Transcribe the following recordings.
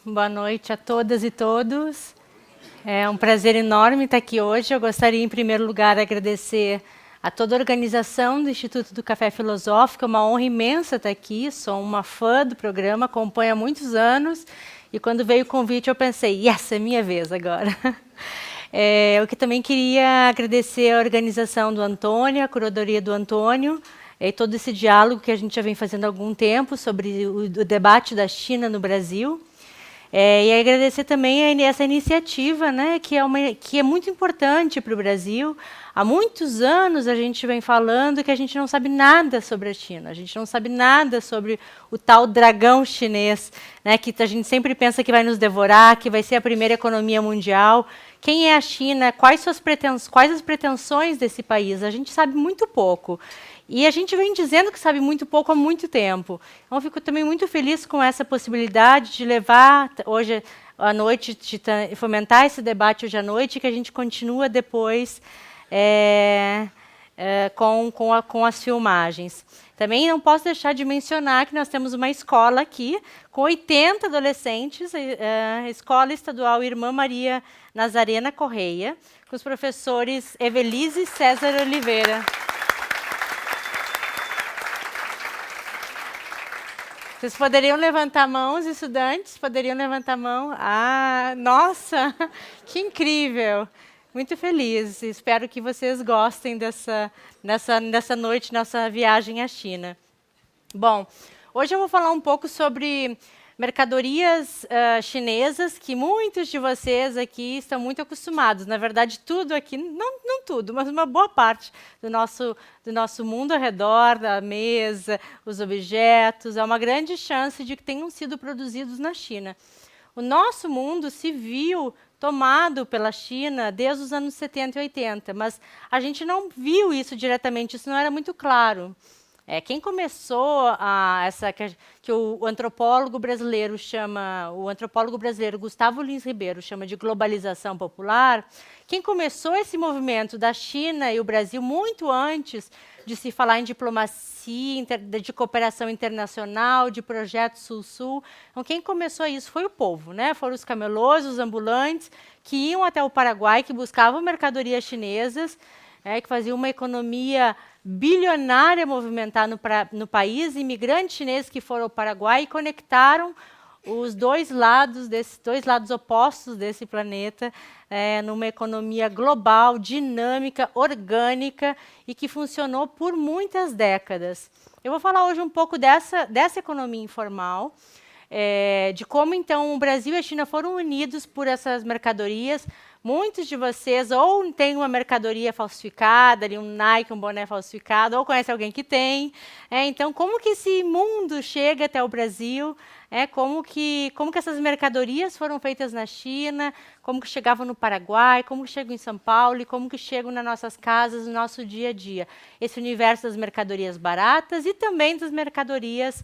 Boa noite a todas e todos. É um prazer enorme estar aqui hoje. Eu gostaria, em primeiro lugar, de agradecer a toda a organização do Instituto do Café Filosófico. É uma honra imensa estar aqui. Sou uma fã do programa, acompanho há muitos anos. E quando veio o convite, eu pensei, yes, é minha vez agora. Eu que também queria agradecer a organização do Antônio, a curadoria do Antônio, e todo esse diálogo que a gente já vem fazendo há algum tempo sobre o debate da China no Brasil. E agradecer também essa iniciativa, né, que é muito importante para o Brasil. Há muitos anos a gente vem falando que a gente não sabe nada sobre a China, a gente não sabe nada sobre o tal dragão chinês, né, que a gente sempre pensa que vai nos devorar, que vai ser a primeira economia mundial. Quem é a China? Quais as pretensões desse país? A gente sabe muito pouco. E a gente vem dizendo que sabe muito pouco há muito tempo. Então, eu fico também muito feliz com essa possibilidade de levar hoje à noite, de fomentar esse debate hoje à noite, que a gente continua depois com as filmagens. Também não posso deixar de mencionar que nós temos uma escola aqui, com 80 adolescentes, a Escola Estadual Irmã Maria Nazarena Correia, com os professores Evelise César Oliveira. Vocês poderiam levantar a mão, os estudantes? Poderiam levantar a mão? Ah, nossa, que incrível! Muito feliz. Espero que vocês gostem dessa noite, nossa viagem à China. Bom, hoje eu vou falar um pouco sobre mercadorias chinesas, que muitos de vocês aqui estão muito acostumados. Na verdade, tudo aqui, não tudo, mas uma boa parte do nosso mundo ao redor, da mesa, os objetos, há uma grande chance de que tenham sido produzidos na China. O nosso mundo se viu tomado pela China desde os anos 70 e 80, mas a gente não viu isso diretamente, isso não era muito claro. Quem começou que o antropólogo brasileiro Gustavo Lins Ribeiro chama de globalização popular, quem começou esse movimento da China e o Brasil muito antes de se falar em diplomacia, de cooperação internacional, de projeto Sul-Sul, então quem começou isso foi o povo, né? Foram os camelôs, os ambulantes, que iam até o Paraguai, que buscavam mercadorias chinesas, que faziam uma economia bilionária movimentar no país, imigrantes chineses que foram ao Paraguai e conectaram os dois lados opostos desse planeta numa economia global, dinâmica, orgânica e que funcionou por muitas décadas. Eu vou falar hoje um pouco dessa economia informal, de como então o Brasil e a China foram unidos por essas mercadorias. Muitos de vocês ou têm uma mercadoria falsificada, ali um Nike, um boné falsificado, ou conhece alguém que tem. Então, como que esse mundo chega até o Brasil? Como que essas mercadorias foram feitas na China? Como que chegavam no Paraguai? Como que chegam em São Paulo? E como que chegam nas nossas casas, no nosso dia a dia? Esse universo das mercadorias baratas e também das mercadorias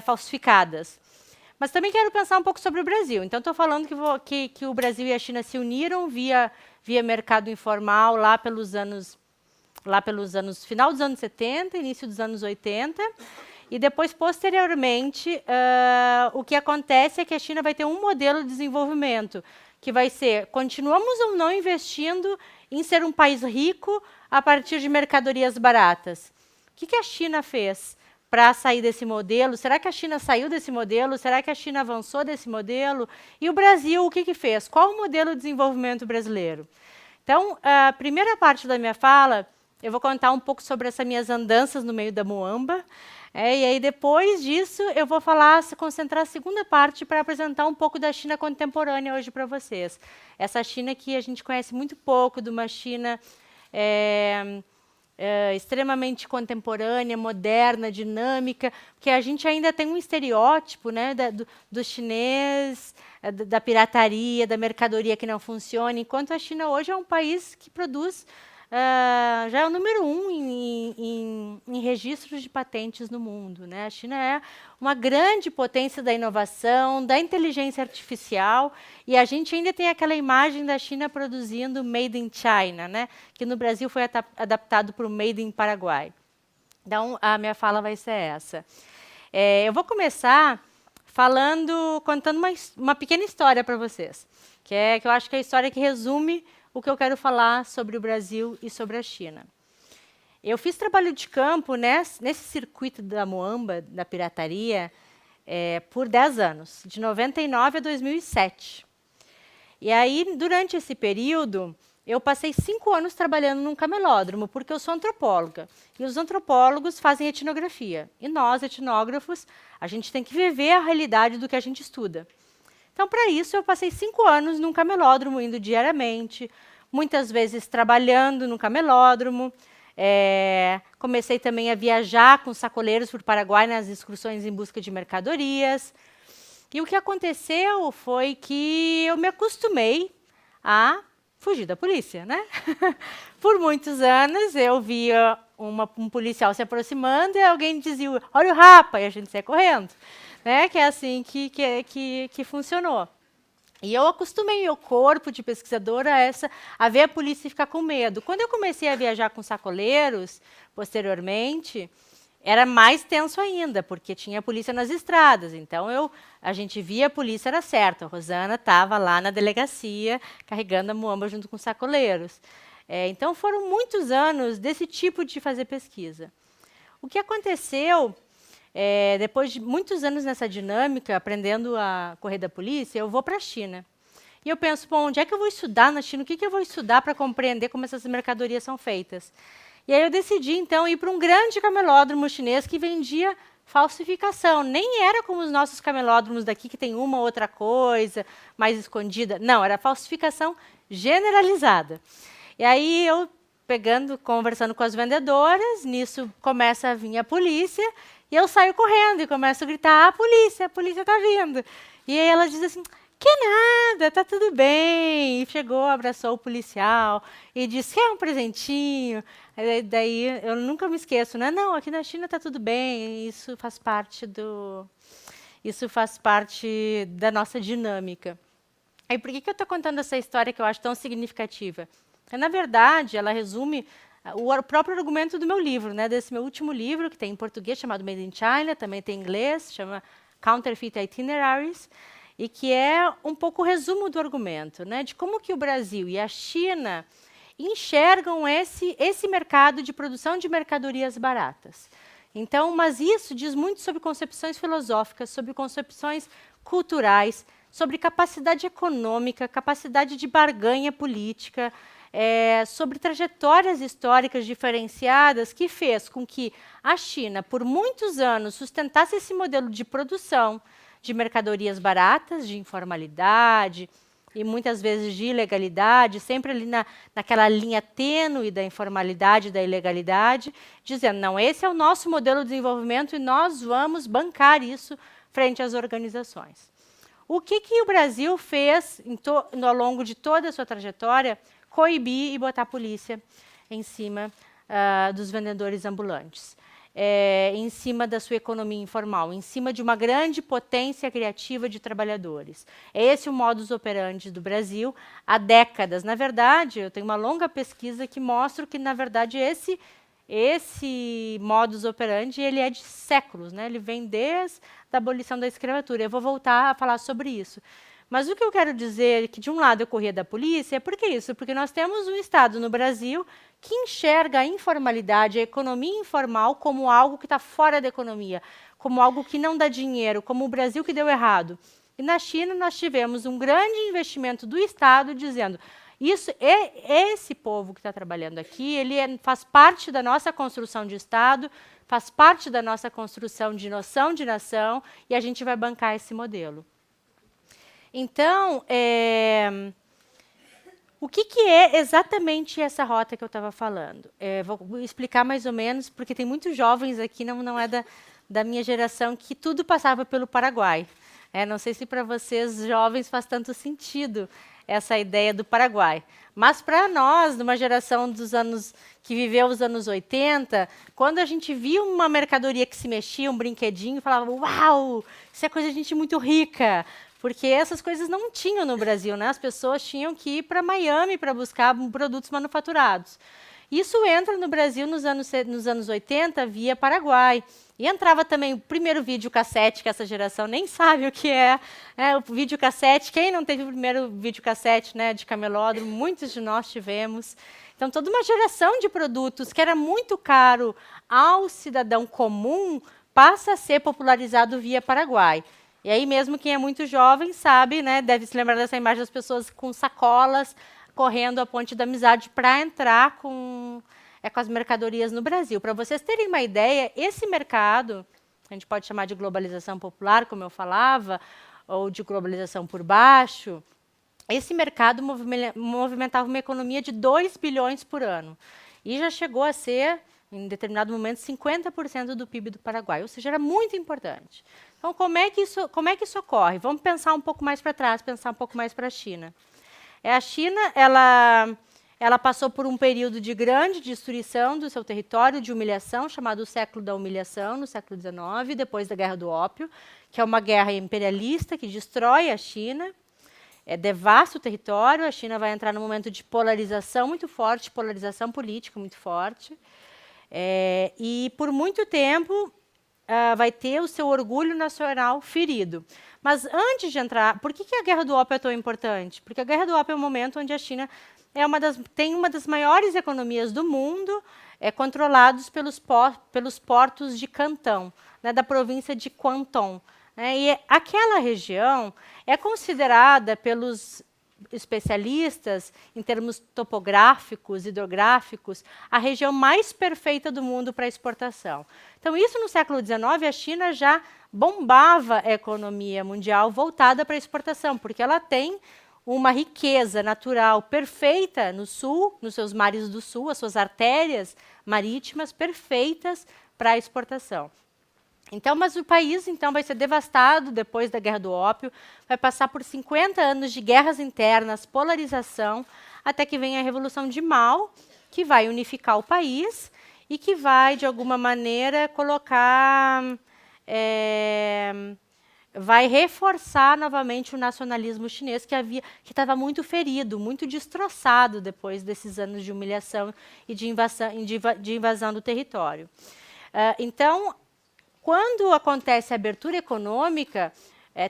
falsificadas. Mas também quero pensar um pouco sobre o Brasil. Então, estou falando que o Brasil e a China se uniram via mercado informal lá pelos anos final dos anos 70, início dos anos 80. E depois, posteriormente, o que acontece é que a China vai ter um modelo de desenvolvimento, que vai ser, continuamos ou não investindo em ser um país rico a partir de mercadorias baratas? O que a China fez para sair desse modelo? Será que a China saiu desse modelo? Será que a China avançou desse modelo? E o Brasil, o que fez? Qual o modelo de desenvolvimento brasileiro? Então, a primeira parte da minha fala, eu vou contar um pouco sobre essas minhas andanças no meio da muamba. E aí, depois disso, eu vou concentrar a segunda parte para apresentar um pouco da China contemporânea hoje para vocês. Essa China que a gente conhece muito pouco, de uma China extremamente contemporânea, moderna, dinâmica, porque a gente ainda tem um estereótipo, né, do chinês, da pirataria, da mercadoria que não funciona, enquanto a China hoje é um país que produz, já é o número 1 em registros de patentes no mundo, né? A China é uma grande potência da inovação, da inteligência artificial, e a gente ainda tem aquela imagem da China produzindo Made in China, né? Que no Brasil foi adaptado para o Made in Paraguai. Então, a minha fala vai ser essa. Eu vou começar contando uma pequena história para vocês, que eu acho que é a história que resume o que eu quero falar sobre o Brasil e sobre a China. Eu fiz trabalho de campo nesse circuito da Moamba, da pirataria, por 10 anos, de 99 a 2007. E aí, durante esse período, eu passei 5 anos trabalhando num camelódromo, porque eu sou antropóloga. E os antropólogos fazem etnografia. E nós, etnógrafos, a gente tem que viver a realidade do que a gente estuda. Então, para isso, eu passei 5 anos num camelódromo, indo diariamente, muitas vezes trabalhando no camelódromo. Comecei também a viajar com sacoleiros por Paraguai nas excursões em busca de mercadorias. E o que aconteceu foi que eu me acostumei a fugir da polícia, né? Por muitos anos eu via um policial se aproximando e alguém dizia, olha o rapa, e a gente saia correndo. Né? Que é assim que funcionou. E eu acostumei meu corpo de pesquisadora a ver a polícia e ficar com medo. Quando eu comecei a viajar com sacoleiros, posteriormente, era mais tenso ainda, porque tinha polícia nas estradas. Então, a gente via a polícia, era certo. A Rosana estava lá na delegacia, carregando a muamba junto com os sacoleiros. Então, foram muitos anos desse tipo de fazer pesquisa. O que aconteceu, depois de muitos anos nessa dinâmica, aprendendo a correr da polícia, eu vou para a China. E eu penso, bom, onde é que eu vou estudar na China? O que eu vou estudar para compreender como essas mercadorias são feitas? E aí eu decidi, então, ir para um grande camelódromo chinês que vendia falsificação. Nem era como os nossos camelódromos daqui, que tem uma ou outra coisa mais escondida. Não, era falsificação generalizada. E aí eu, conversando com as vendedoras, nisso começa a vir a polícia, e eu saio correndo e começo a gritar, a polícia está vindo. E aí ela diz assim, que nada, tá tudo bem. E chegou, abraçou o policial e disse, quer um presentinho? Daí eu nunca me esqueço, né? Não, aqui na China tá tudo bem, isso faz parte da nossa dinâmica. Aí por que eu estou contando essa história que eu acho tão significativa? Porque, na verdade, ela resume o próprio argumento do meu livro, né? Desse meu último livro, que tem em português, chamado Made in China, também tem em inglês, chama Counterfeit Itineraries, e que é um pouco o resumo do argumento, né? De como que o Brasil e a China enxergam esse mercado de produção de mercadorias baratas. Então, mas isso diz muito sobre concepções filosóficas, sobre concepções culturais, sobre capacidade econômica, capacidade de barganha política, sobre trajetórias históricas diferenciadas que fez com que a China, por muitos anos, sustentasse esse modelo de produção de mercadorias baratas, de informalidade e muitas vezes de ilegalidade, sempre ali naquela linha tênue da informalidade e da ilegalidade, dizendo, não, esse é o nosso modelo de desenvolvimento e nós vamos bancar isso frente às organizações. O que o Brasil fez ao longo de toda a sua trajetória? Coibir e botar a polícia em cima dos vendedores ambulantes, em cima da sua economia informal, em cima de uma grande potência criativa de trabalhadores. É esse o modus operandi do Brasil há décadas. Na verdade, eu tenho uma longa pesquisa que mostra que, na verdade, esse modus operandi ele é de séculos, né? Ele vem desde a abolição da escravatura. Eu vou voltar a falar sobre isso. Mas o que eu quero dizer é que, de um lado, eu corria da polícia, por que isso? Porque nós temos um Estado no Brasil que enxerga a informalidade, a economia informal, como algo que está fora da economia, como algo que não dá dinheiro, como o Brasil que deu errado. E na China, nós tivemos um grande investimento do Estado dizendo, esse povo que está trabalhando aqui, ele faz parte da nossa construção de Estado, faz parte da nossa construção de noção de nação, e a gente vai bancar esse modelo. Então, o que é exatamente essa rota que eu estava falando? Vou explicar mais ou menos, porque tem muitos jovens aqui, não é da minha geração, que tudo passava pelo Paraguai. Não sei se para vocês, jovens, faz tanto sentido essa ideia do Paraguai. Mas para nós, numa geração que viveu os anos 80, quando a gente via uma mercadoria que se mexia, um brinquedinho, falava, uau, isso é coisa de gente muito rica. Porque essas coisas não tinham no Brasil, né? As pessoas tinham que ir para Miami para buscar produtos manufaturados. Isso entra no Brasil nos anos 80 via Paraguai. E entrava também o primeiro videocassete, que essa geração nem sabe o que é, né? O videocassete, quem não teve o primeiro videocassete, né, de camelódromo, muitos de nós tivemos. Então, toda uma geração de produtos que era muito caro ao cidadão comum passa a ser popularizado via Paraguai. E aí mesmo quem é muito jovem sabe, né, deve se lembrar dessa imagem das pessoas com sacolas, correndo a Ponte da Amizade para entrar com as mercadorias no Brasil. Para vocês terem uma ideia, esse mercado, a gente pode chamar de globalização popular, como eu falava, ou de globalização por baixo, esse mercado movimentava uma economia de 2 bilhões por ano. E já chegou a ser, em determinado momento, 50% do PIB do Paraguai, ou seja, era muito importante. Então, como é que isso ocorre? Vamos pensar um pouco mais para trás, pensar um pouco mais para a China. A China, ela passou por um período de grande destruição do seu território, de humilhação, chamado o século da humilhação, no século XIX, depois da Guerra do Ópio, que é uma guerra imperialista que destrói a China, devasta o território. A China vai entrar num momento de polarização muito forte, polarização política muito forte, e por muito tempo vai ter o seu orgulho nacional ferido. Mas antes de entrar, por que a Guerra do Ópio é tão importante? Porque a Guerra do Ópio é um momento onde a China tem uma das maiores economias do mundo, controlados pelos portos de Cantão, né, da província de Guangdong. E aquela região é considerada pelos especialistas, em termos topográficos, hidrográficos, a região mais perfeita do mundo para exportação. Então, isso no século XIX, a China já bombava a economia mundial voltada para a exportação, porque ela tem uma riqueza natural perfeita no sul, nos seus mares do sul, as suas artérias marítimas perfeitas para a exportação. Então, mas o país então vai ser devastado depois da Guerra do Ópio, vai passar por 50 anos de guerras internas, polarização, até que vem a Revolução de Mao, que vai unificar o país e que vai, de alguma maneira, vai reforçar novamente o nacionalismo chinês que estava muito ferido, muito destroçado depois desses anos de humilhação e de invasão do território. Então, quando acontece a abertura econômica,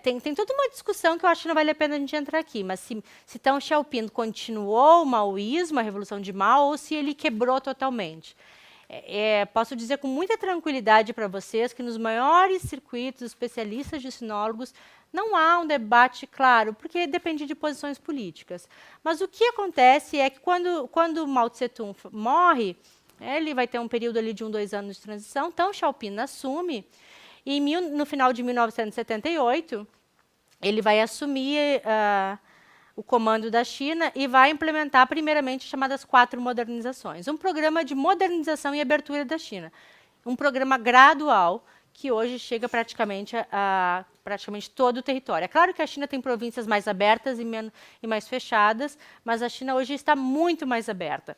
tem toda uma discussão que eu acho que não vale a pena a gente entrar aqui, mas se Deng Xiaoping continuou o maoísmo, a Revolução de Mao, ou se ele quebrou totalmente. Posso dizer com muita tranquilidade para vocês que nos maiores circuitos especialistas de sinólogos não há um debate claro, porque depende de posições políticas. Mas o que acontece é que quando Mao Tse-tung morre, ele vai ter um período ali de 2 anos de transição, então Xiaoping assume, e no final de 1978, ele vai assumir o comando da China e vai implementar, primeiramente, as chamadas 4 modernizações. Um programa de modernização e abertura da China. Um programa gradual que hoje chega praticamente a todo o território. É claro que a China tem províncias mais abertas e mais fechadas, mas a China hoje está muito mais aberta.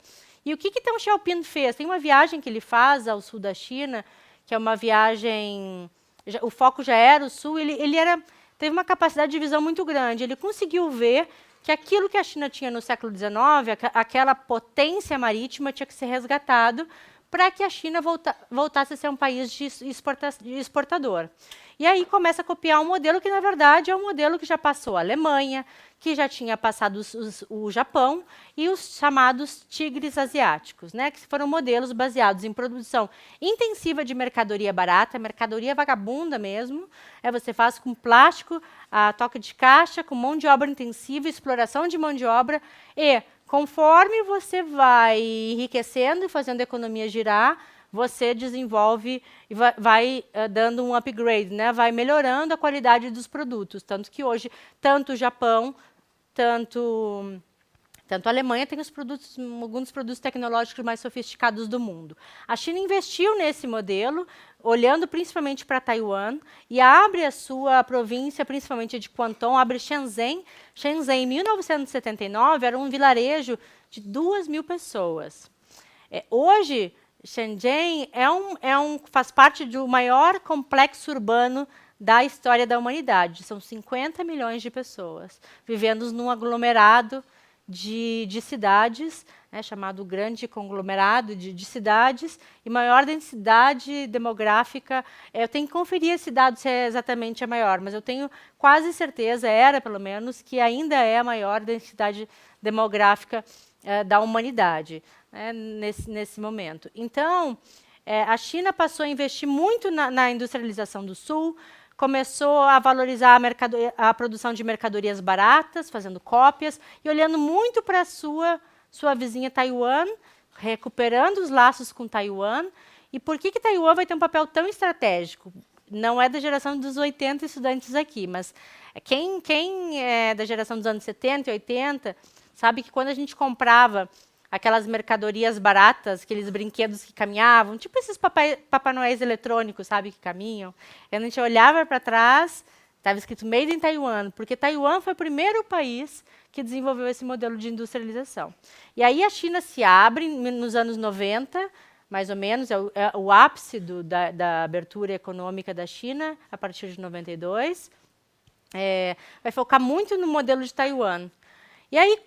E o que Deng Xiaoping fez? Tem uma viagem que ele faz ao sul da China, que é uma viagem... O foco já era o sul, teve uma capacidade de visão muito grande. Ele conseguiu ver que aquilo que a China tinha no século XIX, aquela potência marítima, tinha que ser resgatado para que a China voltasse a ser um país de exportador. E aí começa a copiar um modelo que, na verdade, é um modelo que já passou a Alemanha, que já tinha passado o Japão e os chamados tigres asiáticos, né, que foram modelos baseados em produção intensiva de mercadoria barata, mercadoria vagabunda mesmo. Você faz com plástico, a toque de caixa, com mão de obra intensiva, exploração de mão de obra, e conforme você vai enriquecendo e fazendo a economia girar, você desenvolve e vai dando um upgrade, né? Vai melhorando a qualidade dos produtos. Tanto que hoje, tanto o Japão, tanto a Alemanha tem alguns dos produtos tecnológicos mais sofisticados do mundo. A China investiu nesse modelo, olhando principalmente para Taiwan, e abre a sua província, principalmente de Guangdong, abre Shenzhen. Shenzhen, em 1979, era um vilarejo de 2.000 pessoas. Hoje, Shenzhen faz parte do maior complexo urbano da história da humanidade. São 50 milhões de pessoas vivendo num aglomerado de cidades, né, chamado Grande Conglomerado de cidades e maior densidade demográfica. Eu tenho que conferir esse dado se é exatamente a maior, mas eu tenho quase certeza, era pelo menos, que ainda é a maior densidade demográfica da humanidade, né, nesse momento. Então, a China passou a investir muito na industrialização do Sul, começou a valorizar a produção de mercadorias baratas, fazendo cópias, e olhando muito para a sua vizinha Taiwan, recuperando os laços com Taiwan. E por que Taiwan vai ter um papel tão estratégico? Não é da geração dos 80 estudantes aqui, mas quem é da geração dos anos 70 e 80 sabe que quando a gente comprava aquelas mercadorias baratas, aqueles brinquedos que caminhavam, tipo esses Papai Noéis eletrônicos, sabe, que caminham. E a gente olhava para trás, estava escrito Made in Taiwan, porque Taiwan foi o primeiro país que desenvolveu esse modelo de industrialização. E aí a China se abre nos anos 90, mais ou menos, é o ápice da abertura econômica da China, a partir de 92. Vai focar muito no modelo de Taiwan. E aí,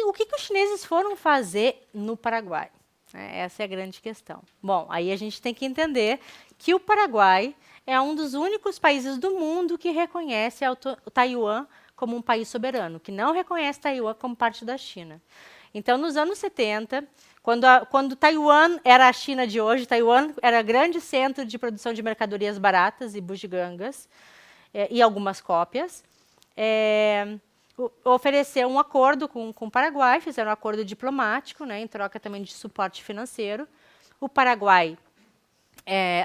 o que os chineses foram fazer no Paraguai? Essa é a grande questão. Bom, aí a gente tem que entender que o Paraguai é um dos únicos países do mundo que reconhece o Taiwan como um país soberano, que não reconhece Taiwan como parte da China. Então, nos anos 70, quando Taiwan era a China de hoje, Taiwan era grande centro de produção de mercadorias baratas e bugigangas, e algumas cópias, ofereceu um acordo com o Paraguai, fizeram um acordo diplomático, né, em troca também de suporte financeiro. O Paraguai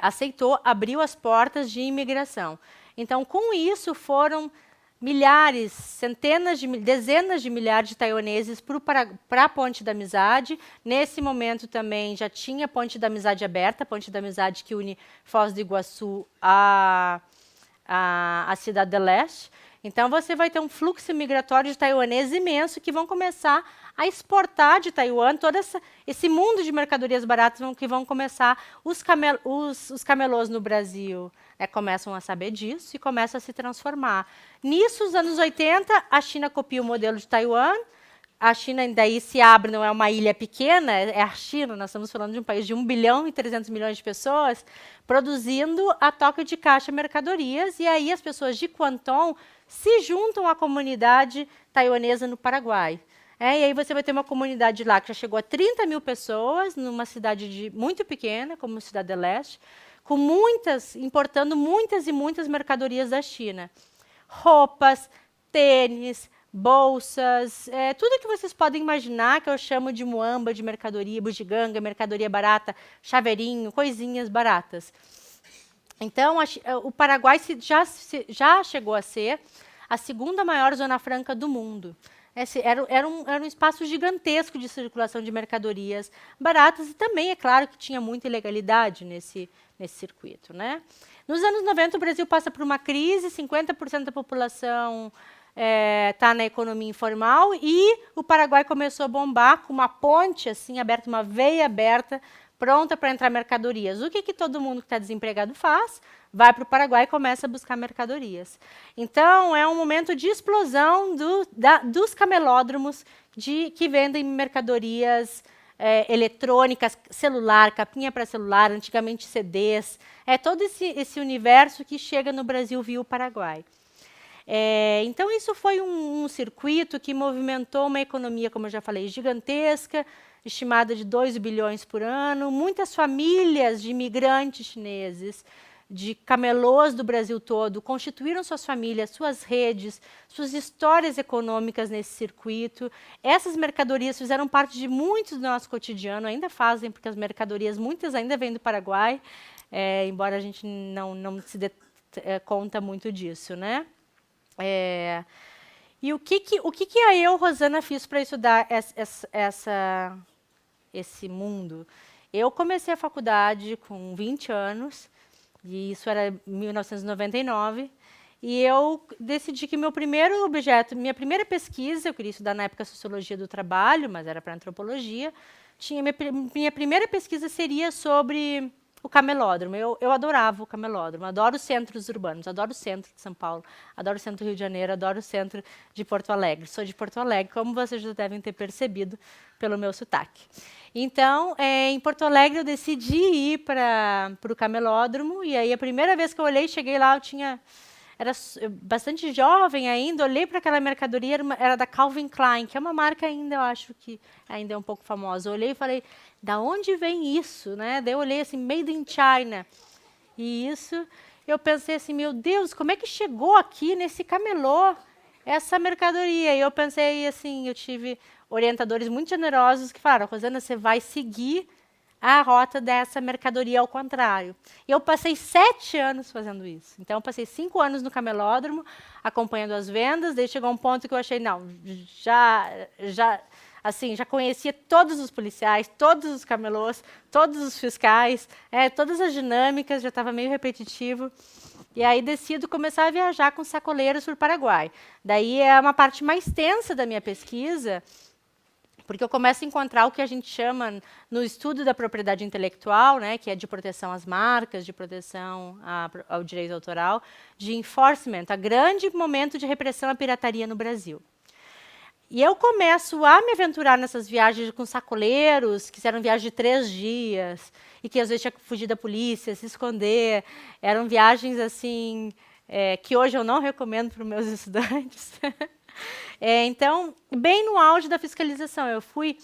aceitou, abriu as portas de imigração. Então, com isso, foram milhares, dezenas de milhares de taiwaneses para a Ponte da Amizade. Nesse momento também já tinha a Ponte da Amizade aberta, a Ponte da Amizade que une Foz do Iguaçu à Cidade do Leste. Então, você vai ter um fluxo migratório de taiwaneses imenso que vão começar a exportar de Taiwan todo esse mundo de mercadorias baratas que vão começar. Os camelôs no Brasil começam a saber disso e começam a se transformar. Nisso, nos anos 80, a China copia o modelo de Taiwan. A China daí se abre, não é uma ilha pequena, é a China, nós estamos falando de um país de 1 bilhão e 300 milhões de pessoas, produzindo a toque de caixa mercadorias, e aí as pessoas de Guangdong se juntam à comunidade taiwanesa no Paraguai. E aí você vai ter uma comunidade lá que já chegou a 30 mil pessoas, numa cidade muito pequena, como Cidade do Leste, importando muitas e muitas mercadorias da China. Roupas, tênis, bolsas, tudo que vocês podem imaginar, que eu chamo de muamba, de mercadoria, bugiganga, mercadoria barata, chaveirinho, coisinhas baratas. Então, o Paraguai já chegou a ser a segunda maior zona franca do mundo. Era um espaço gigantesco de circulação de mercadorias baratas e também, é claro, que tinha muita ilegalidade nesse circuito, né? Nos anos 90, o Brasil passa por uma crise, 50% da população está na economia informal, e o Paraguai começou a bombar com uma ponte assim aberta, uma veia aberta, pronta para entrar mercadorias. O que todo mundo que está desempregado faz? Vai para o Paraguai e começa a buscar mercadorias. Então, é um momento de explosão dos camelódromos que vendem mercadorias eletrônicas, celular, capinha para celular, antigamente CDs. É todo esse universo que chega no Brasil via o Paraguai. Então, isso foi um circuito que movimentou uma economia, como eu já falei, gigantesca, estimada de 2 bilhões por ano, muitas famílias de imigrantes chineses, de camelôs do Brasil todo, constituíram suas famílias, suas redes, suas histórias econômicas nesse circuito. Essas mercadorias fizeram parte de muito do nosso cotidiano, ainda fazem, porque as mercadorias, muitas ainda vêm do Paraguai, embora a gente não se dê conta muito disso, né? E o que eu, Rosana, fiz para estudar esse mundo? Eu comecei a faculdade com 20 anos, e isso era 1999, e eu decidi que meu primeiro objeto, minha primeira pesquisa, eu queria estudar na época Sociologia do Trabalho, mas era para Antropologia, minha primeira pesquisa seria sobre o camelódromo. Eu adorava o camelódromo, adoro os centros urbanos, adoro o centro de São Paulo, adoro o centro do Rio de Janeiro, adoro o centro de Porto Alegre. Sou de Porto Alegre, como vocês já devem ter percebido pelo meu sotaque. Então, em Porto Alegre, eu decidi ir para o camelódromo, e aí a primeira vez que eu olhei, cheguei lá, era bastante jovem ainda, olhei para aquela mercadoria, era da Calvin Klein, que é uma marca ainda, eu acho que ainda é um pouco famosa. Eu olhei e falei, da onde vem isso, né? Daí eu olhei assim, Made in China. E isso, eu pensei assim, meu Deus, como é que chegou aqui nesse camelô essa mercadoria? E eu pensei assim, eu tive orientadores muito generosos que falaram, Rosana, você vai seguir a rota dessa mercadoria ao contrário. E eu passei 7 anos fazendo isso. Então, eu passei 5 anos no camelódromo, acompanhando as vendas, daí chegou um ponto que eu achei, não, já conhecia todos os policiais, todos os camelôs, todos os fiscais, todas as dinâmicas, já estava meio repetitivo. E aí decido começar a viajar com sacoleiros para o Paraguai. Daí é uma parte mais tensa da minha pesquisa, porque eu começo a encontrar o que a gente chama, no estudo da propriedade intelectual, né, que é de proteção às marcas, de proteção ao direito autoral, de enforcement, a grande momento de repressão à pirataria no Brasil. E eu começo a me aventurar nessas viagens com sacoleiros, que eram viagens de 3 dias, e que às vezes tinha que fugir da polícia, se esconder. Eram viagens assim que hoje eu não recomendo para os meus estudantes. Então, bem no auge da fiscalização, eu fui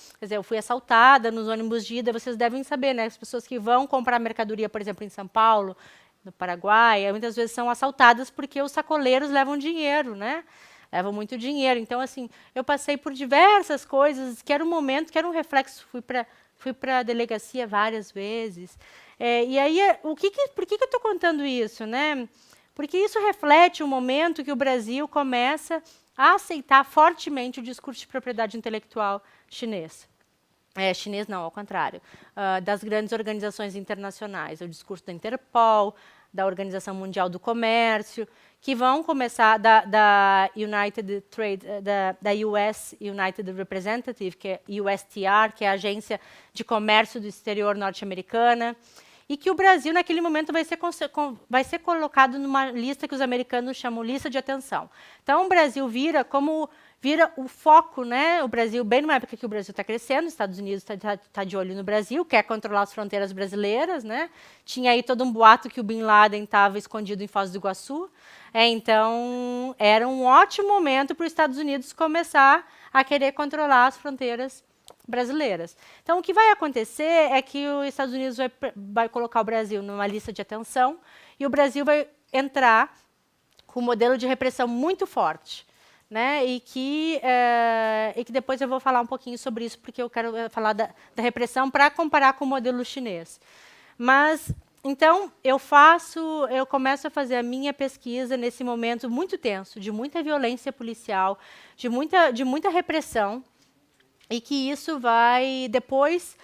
assaltada nos ônibus de ida, vocês devem saber, né? As pessoas que vão comprar mercadoria, por exemplo, em São Paulo, no Paraguai, muitas vezes são assaltadas porque os sacoleiros levam dinheiro, né? Levam muito dinheiro. Então, assim, eu passei por diversas coisas, que era um momento, que era um reflexo, fui para a delegacia várias vezes. E aí, por que eu estou contando isso, né? Porque isso reflete um momento que o Brasil começa a aceitar fortemente o discurso de propriedade intelectual chinês. Chinês não, ao contrário, das grandes organizações internacionais, o discurso da Interpol, da Organização Mundial do Comércio, que vão começar da United Trade, da US United Representative, que é USTR, que é a Agência de Comércio do Exterior norte-americana, e que o Brasil, naquele momento, vai ser colocado numa lista que os americanos chamam lista de atenção. Então, o Brasil vira o foco, né? O Brasil, bem numa época que o Brasil está crescendo, os Estados Unidos está de olho no Brasil, quer controlar as fronteiras brasileiras, né? Tinha aí todo um boato que o Bin Laden estava escondido em Foz do Iguaçu. Então, era um ótimo momento para os Estados Unidos começar a querer controlar as fronteiras brasileiras. Então, o que vai acontecer é que os Estados Unidos vai colocar o Brasil numa lista de atenção e o Brasil vai entrar com um modelo de repressão muito forte, né? E que depois eu vou falar um pouquinho sobre isso, porque eu quero falar da repressão para comparar com o modelo chinês. Mas, então, eu começo a fazer a minha pesquisa nesse momento muito tenso, de muita violência policial, de muita repressão, e que isso vai, depois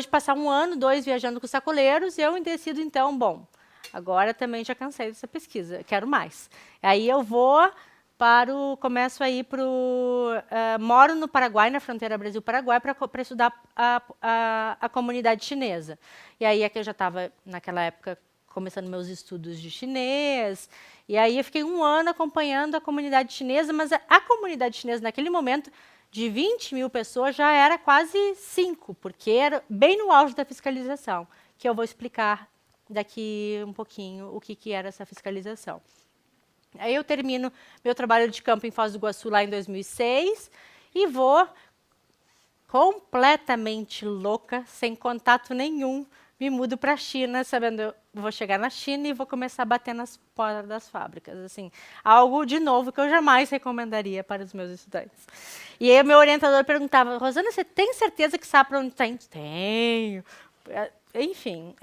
de passar 1 ano, 2 viajando com sacoleiros, eu decido, então, bom, agora também já cansei dessa pesquisa, quero mais. Aí eu começo a ir moro no Paraguai, na fronteira Brasil-Paraguai, para estudar a comunidade chinesa. E aí é que eu já estava, naquela época, começando meus estudos de chinês, e aí eu fiquei 1 ano acompanhando a comunidade chinesa, mas a comunidade chinesa, naquele momento, de 20 mil pessoas, já era quase 5, porque era bem no auge da fiscalização, que eu vou explicar daqui um pouquinho o que era essa fiscalização. Aí eu termino meu trabalho de campo em Foz do Iguaçu lá em 2006 e vou completamente louca, sem contato nenhum, me mudo para a China, sabendo eu vou chegar na China e vou começar a bater nas portas das fábricas. Assim, algo, de novo, que eu jamais recomendaria para os meus estudantes. E aí o meu orientador perguntava, Rosana, você tem certeza que sabe para onde está indo? Tenho. Enfim,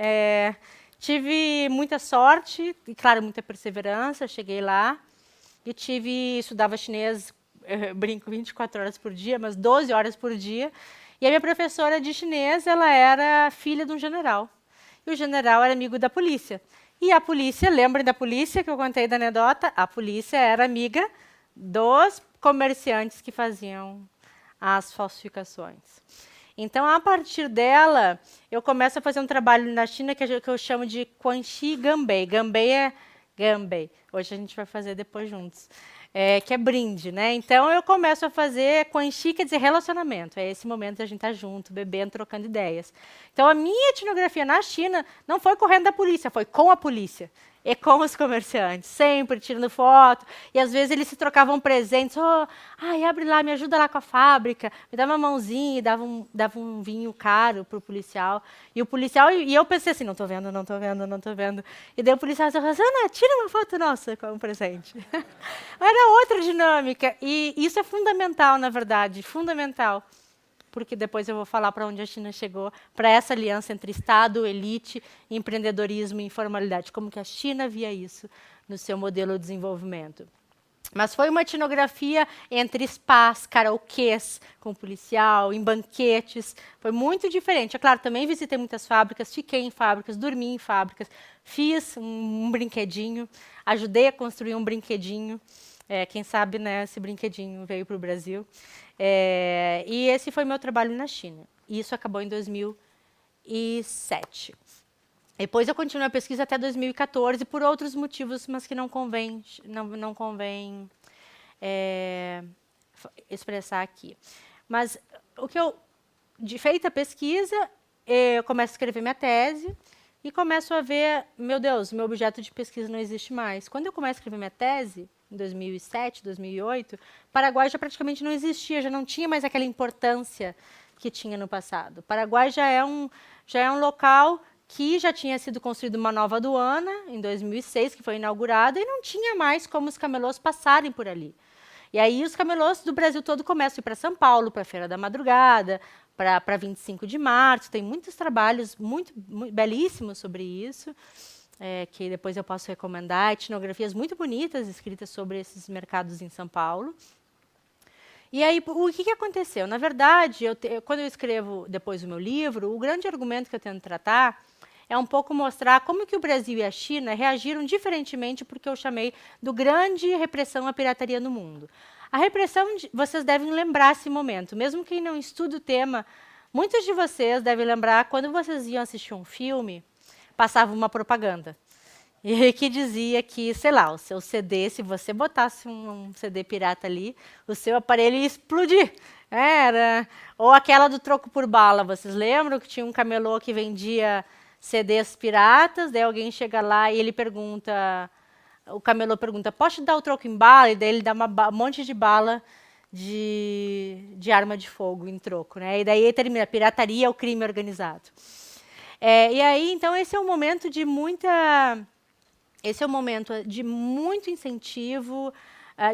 tive muita sorte e, claro, muita perseverança. Cheguei lá e estudava chinês, brinco 24 horas por dia, mas 12 horas por dia. E a minha professora de chinês, ela era filha de um general. E o general era amigo da polícia. E a polícia, lembrem da polícia que eu contei da anedota? A polícia era amiga dos comerciantes que faziam as falsificações. Então, a partir dela, eu começo a fazer um trabalho na China que eu chamo de Quanxi Ganbei. Ganbei é Ganbei. Hoje a gente vai fazer depois juntos. Que é brinde, né? Então, eu começo a fazer Quanxi, quer dizer relacionamento. É esse momento de a gente estar junto, bebendo, trocando ideias. Então, a minha etnografia na China não foi correndo da polícia, foi com a polícia. E com os comerciantes, sempre tirando foto. E às vezes eles se trocavam presentes. Oh, ai, abre lá, me ajuda lá com a fábrica. Me dá uma mãozinha e dava um vinho caro para o policial. E o policial, e eu pensei assim, não estou vendo, não estou vendo, não estou vendo. E daí o policial disse, Rosana, tira uma foto nossa com um presente. Era outra dinâmica. E isso é fundamental, na verdade, fundamental. Porque depois eu vou falar para onde a China chegou, para essa aliança entre Estado, elite, empreendedorismo e informalidade, como que a China via isso no seu modelo de desenvolvimento. Mas foi uma etnografia entre spas, karaokês com policial, em banquetes, foi muito diferente. É claro, também visitei muitas fábricas, fiquei em fábricas, dormi em fábricas, fiz um brinquedinho, ajudei a construir um brinquedinho. Quem sabe, né, esse brinquedinho veio para o Brasil. E esse foi meu trabalho na China. E isso acabou em 2007. Depois eu continuei a pesquisa até 2014 por outros motivos, mas que não convém expressar aqui. Mas feita a pesquisa, eu começo a escrever minha tese e começo a ver, meu Deus, meu objeto de pesquisa não existe mais. Quando eu começo a escrever minha tese, em 2007, 2008, Paraguai já praticamente não existia, já não tinha mais aquela importância que tinha no passado. Paraguai já é um local que já tinha sido construído uma nova aduana, em 2006, que foi inaugurada, e não tinha mais como os camelôs passarem por ali. E aí os camelôs do Brasil todo começam a ir para São Paulo, para a Feira da Madrugada, para 25 de março, tem muitos trabalhos muito belíssimos sobre isso, que depois eu posso recomendar, etnografias muito bonitas escritas sobre esses mercados em São Paulo. E aí, o que aconteceu? Na verdade, quando eu escrevo depois o meu livro, o grande argumento que eu tento tratar é um pouco mostrar como que o Brasil e a China reagiram diferentemente porque eu chamei do grande repressão à pirataria no mundo. A repressão, vocês devem lembrar esse momento, mesmo quem não estuda o tema, muitos de vocês devem lembrar quando vocês iam assistir um filme, passava uma propaganda. E que dizia que, sei lá, o seu CD, se você botasse um CD pirata ali, o seu aparelho ia explodir. Ou aquela do troco por bala, vocês lembram que tinha um camelô que vendia CDs piratas, daí alguém chega lá e ele pergunta, o camelô pergunta, posso te dar o troco em bala? E daí ele dá um monte de bala de arma de fogo em troco, né? E daí termina, pirataria é o crime organizado. E aí, então, esse é um momento de muito incentivo,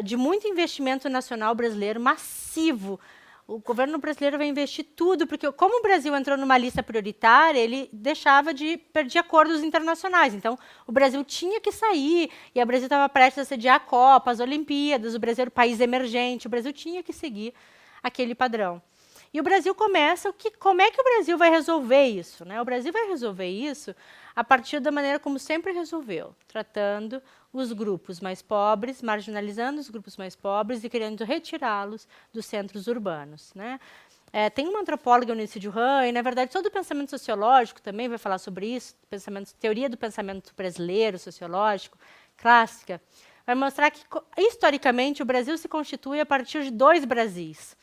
de muito investimento nacional brasileiro massivo. O governo brasileiro vai investir tudo, porque como o Brasil entrou numa lista prioritária, ele perdia acordos internacionais. Então, o Brasil tinha que sair, e o Brasil estava prestes a sediar a Copa, as Olimpíadas, o Brasil era um país emergente, o Brasil tinha que seguir aquele padrão. E o Brasil começa, como é que o Brasil vai resolver isso? Né? O Brasil vai resolver isso a partir da maneira como sempre resolveu, tratando os grupos mais pobres, marginalizando os grupos mais pobres e querendo retirá-los dos centros urbanos. Né? Tem uma antropóloga, Eunice Duran, e, na verdade, todo o pensamento sociológico também vai falar sobre isso, teoria do pensamento brasileiro, sociológico, clássica, vai mostrar que, historicamente, o Brasil se constitui a partir de dois Brasis.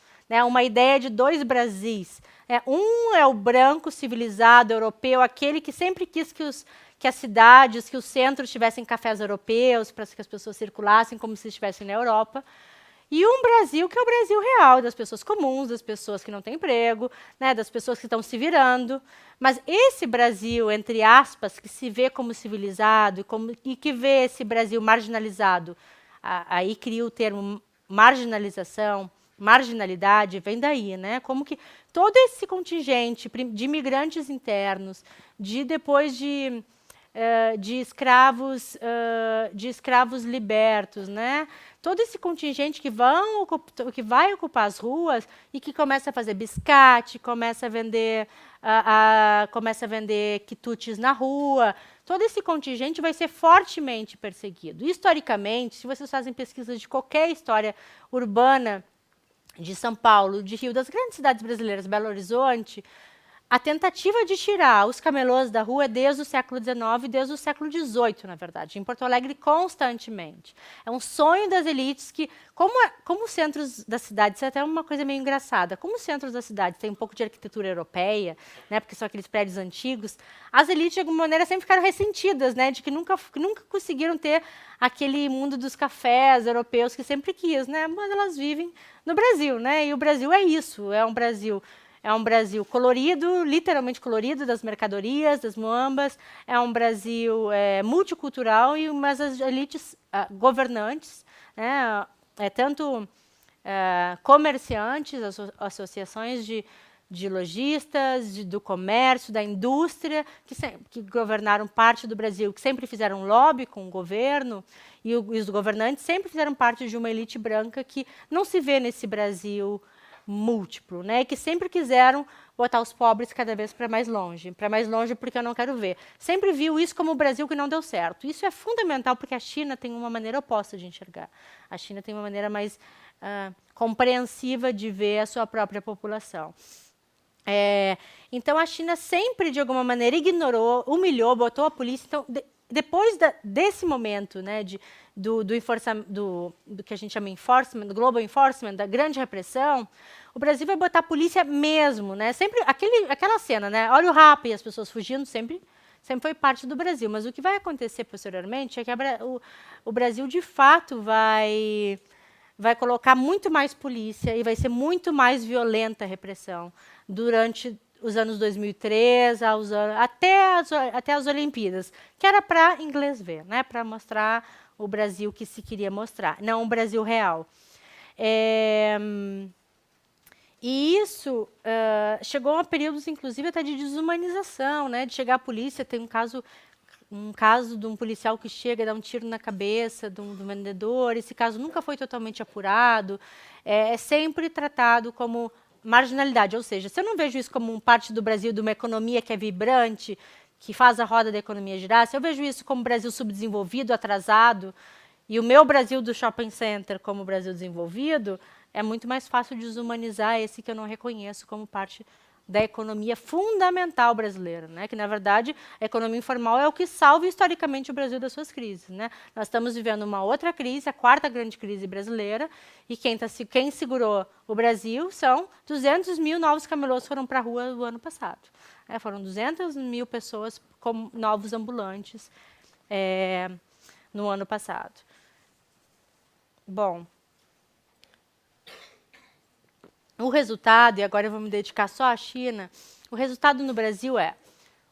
Uma ideia de dois Brasis. Um é o branco, civilizado, europeu, aquele que sempre quis que as cidades, que os centros tivessem cafés europeus, para que as pessoas circulassem como se estivessem na Europa. E um Brasil que é o Brasil real, das pessoas comuns, das pessoas que não têm emprego, das pessoas que estão se virando. Mas esse Brasil, entre aspas, que se vê como civilizado e que vê esse Brasil marginalizado, aí cria o termo marginalização, marginalidade, vem daí, né? Como que todo esse contingente de imigrantes internos, depois de escravos libertos, né? Todo esse contingente que vai ocupar as ruas e que começa a fazer biscate, começa a vender quitutes na rua, todo esse contingente vai ser fortemente perseguido. Historicamente, se vocês fazem pesquisas de qualquer história urbana de São Paulo, de Rio, das grandes cidades brasileiras, Belo Horizonte, a tentativa de tirar os camelôs da rua é desde o século XIX, desde o século XVIII, na verdade, em Porto Alegre constantemente. É um sonho das elites que, como os centros da cidade, isso é até uma coisa meio engraçada, como os centros da cidade têm um pouco de arquitetura europeia, né, porque são aqueles prédios antigos, as elites, de alguma maneira, sempre ficaram ressentidas, né, de que nunca conseguiram ter aquele mundo dos cafés europeus que sempre quis, né, mas elas vivem no Brasil, né, e o Brasil é isso, é um Brasil colorido, literalmente colorido, das mercadorias, das muambas. É um Brasil multicultural, mas as elites governantes, né, tanto comerciantes, associações de lojistas, do comércio, da indústria, que governaram parte do Brasil, que sempre fizeram lobby com o governo, e os governantes sempre fizeram parte de uma elite branca que não se vê nesse Brasil múltiplo, né? Que sempre quiseram botar os pobres cada vez para mais longe porque eu não quero ver. Sempre viu isso como o Brasil que não deu certo. Isso é fundamental porque a China tem uma maneira oposta de enxergar. A China tem uma maneira mais compreensiva de ver a sua própria população. Então a China sempre de alguma maneira ignorou, humilhou, botou a polícia. Então depois desse momento, né, do que a gente chama enforcement, do global enforcement, da grande repressão, o Brasil vai botar a polícia mesmo, né? Sempre aquela cena, né? Olha o rap e as pessoas fugindo, sempre foi parte do Brasil. Mas o que vai acontecer posteriormente é que o Brasil de fato vai colocar muito mais polícia e vai ser muito mais violenta a repressão durante os anos 2003 até as Olimpíadas, que era para inglês ver, né? Para mostrar o Brasil que se queria mostrar, não o Brasil real. E isso chegou a períodos, inclusive, até de desumanização, né? De chegar a polícia, tem um caso de um policial que chega e dá um tiro na cabeça de um vendedor. Esse caso nunca foi totalmente apurado, é sempre tratado como marginalidade, ou seja, se eu não vejo isso como parte do Brasil, de uma economia que é vibrante, que faz a roda da economia girar, se eu vejo isso como Brasil subdesenvolvido, atrasado, e o meu Brasil do shopping center como Brasil desenvolvido, é muito mais fácil desumanizar esse que eu não reconheço como parte da economia fundamental brasileira, né? Que, na verdade, a economia informal é o que salva historicamente o Brasil das suas crises, né? Nós estamos vivendo uma outra crise, a quarta grande crise brasileira, e quem segurou o Brasil são 200 mil novos camelôs que foram para a rua o ano passado. Foram 200 mil pessoas como novos ambulantes no ano passado. Bom, o resultado, e agora eu vou me dedicar só à China, o resultado no Brasil é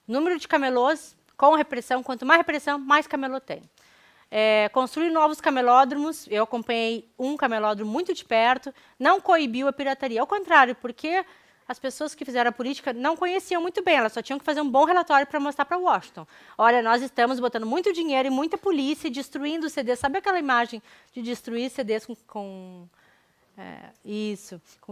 número de camelôs com repressão, quanto mais repressão, mais camelô tem. Construir novos camelódromos, eu acompanhei um camelódromo muito de perto, não coibiu a pirataria, ao contrário, porque as pessoas que fizeram a política não conheciam muito bem, elas só tinham que fazer um bom relatório para mostrar para Washington. Olha, nós estamos botando muito dinheiro e muita polícia, destruindo CDs. Sabe aquela imagem de destruir CDs com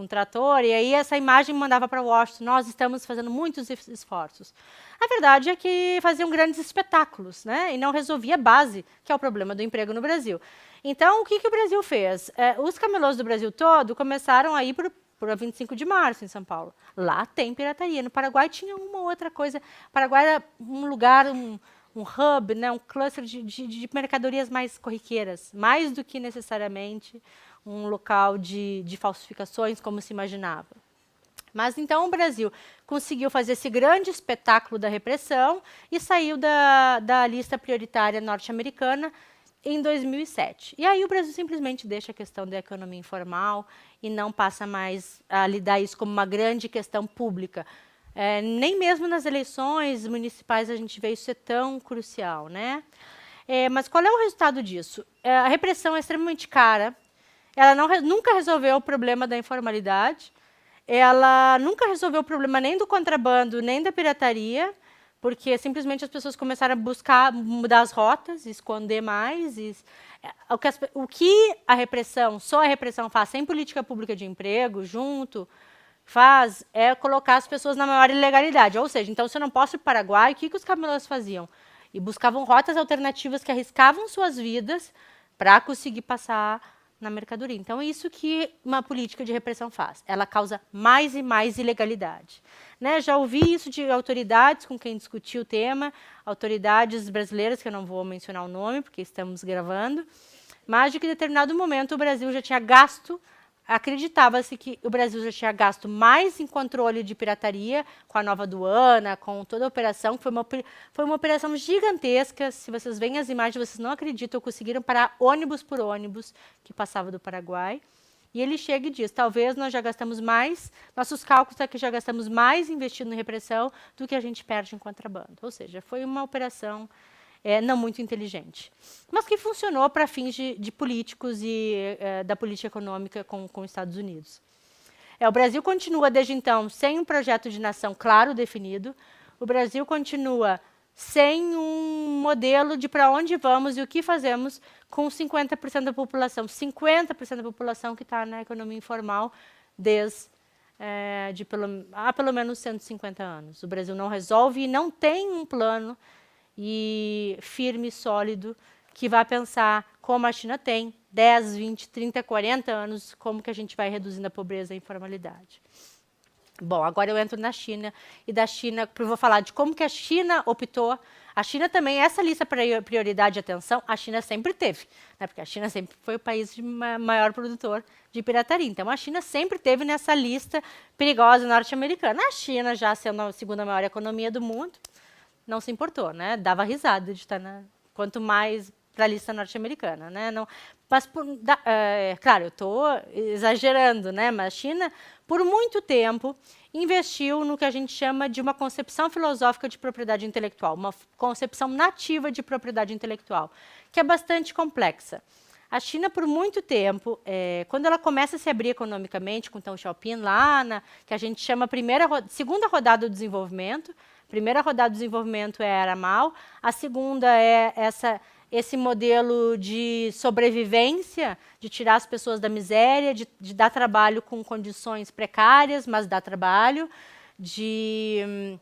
trator? E aí essa imagem mandava para Washington, nós estamos fazendo muitos esforços. A verdade é que faziam grandes espetáculos, né? E não resolvia a base, que é o problema do emprego no Brasil. Então, o que o Brasil fez? Os camelôs do Brasil todo começaram a ir para 25 de março, em São Paulo. Lá tem pirataria. No Paraguai tinha uma outra coisa. O Paraguai era um lugar, um hub, né, um cluster de mercadorias mais corriqueiras, mais do que necessariamente um local de falsificações, como se imaginava. Mas então o Brasil conseguiu fazer esse grande espetáculo da repressão e saiu da lista prioritária norte-americana em 2007. E aí o Brasil simplesmente deixa a questão da economia informal e não passa mais a lidar isso como uma grande questão pública. Nem mesmo nas eleições municipais a gente vê isso ser tão crucial, né? Mas qual é o resultado disso? A repressão é extremamente cara, ela nunca resolveu o problema da informalidade, ela nunca resolveu o problema nem do contrabando, nem da pirataria, porque simplesmente as pessoas começaram a buscar mudar as rotas, esconder mais. O que a repressão, só a repressão faz, sem política pública de emprego, faz é colocar as pessoas na maior ilegalidade. Ou seja, então, se eu não posso ir para o Paraguai, o que os camelôs faziam? E buscavam rotas alternativas que arriscavam suas vidas para conseguir passar na mercadoria. Então, é isso que uma política de repressão faz. Ela causa mais e mais ilegalidade. Né? Já ouvi isso de autoridades com quem discuti o tema, autoridades brasileiras, que eu não vou mencionar o nome, porque estamos gravando, mas de que em determinado momento o Brasil já tinha gasto, acreditava-se que o Brasil já tinha gasto mais em controle de pirataria, com a nova aduana, com toda a operação, que foi uma operação gigantesca. Se vocês veem as imagens, vocês não acreditam, conseguiram parar ônibus por ônibus que passava do Paraguai. E ele chega e diz, talvez nós já gastamos mais, nossos cálculos é que já gastamos mais investindo em repressão do que a gente perde em contrabando. Ou seja, foi uma operação não muito inteligente, mas que funcionou para fins de políticos e da política econômica com os Estados Unidos. O Brasil continua, desde então, sem um projeto de nação claro definido. O Brasil continua sem um modelo de para onde vamos e o que fazemos com 50% da população. 50% da população que está na economia informal desde há pelo menos 150 anos. O Brasil não resolve e não tem um plano firme, sólido, que vai pensar como a China tem, 10, 20, 30, 40 anos, como que a gente vai reduzindo a pobreza e a informalidade. Bom, agora eu entro na China, e da China, eu vou falar de como que a China optou. A China também, essa lista para prioridade de atenção, a China sempre teve, né, porque a China sempre foi o país maior produtor de pirataria. Então, a China sempre teve nessa lista perigosa norte-americana. A China, já sendo a segunda maior economia do mundo, não se importou, né? Dava risada de estar quanto mais para a lista norte-americana, né? Não, mas claro, eu estou exagerando, né? Mas a China, por muito tempo, investiu no que a gente chama de uma concepção filosófica de propriedade intelectual, uma concepção nativa de propriedade intelectual, que é bastante complexa. A China, por muito tempo, quando ela começa a se abrir economicamente, com Deng Xiaoping lá, que a gente chama segunda rodada do desenvolvimento. A primeira rodada do desenvolvimento era Mao, a segunda é esse modelo de sobrevivência, de tirar as pessoas da miséria, de dar trabalho com condições precárias, mas dar trabalho, que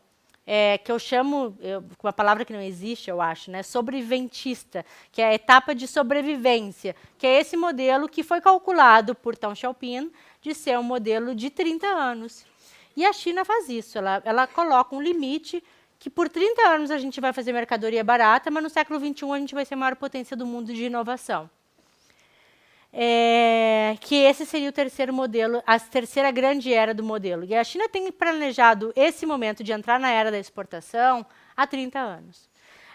eu chamo, com uma palavra que não existe, eu acho, né, sobreviventista, que é a etapa de sobrevivência, que é esse modelo que foi calculado por Deng Xiaoping de ser um modelo de 30 anos. E a China faz isso, ela coloca um limite que por 30 anos a gente vai fazer mercadoria barata, mas no século XXI a gente vai ser a maior potência do mundo de inovação. Que esse seria o terceiro modelo, a terceira grande era do modelo. E a China tem planejado esse momento de entrar na era da exportação há 30 anos.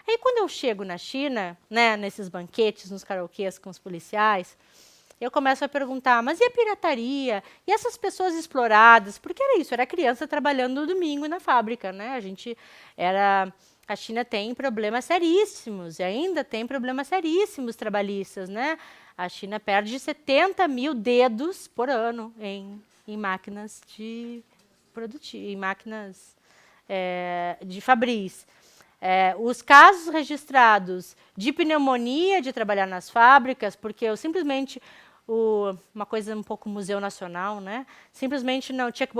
Aí quando eu chego na China, né, nesses banquetes, nos karaokês com os policiais, eu começo a perguntar, mas e a pirataria? E essas pessoas exploradas? Porque era isso, era criança trabalhando no domingo na fábrica, né? A China tem problemas seríssimos, e ainda tem problemas seríssimos trabalhistas, né? A China perde 70 mil dedos por ano em máquinas de fabris. Os casos registrados de pneumonia de trabalhar nas fábricas, porque eu simplesmente uma coisa um pouco museu nacional, né? Simplesmente não tinha que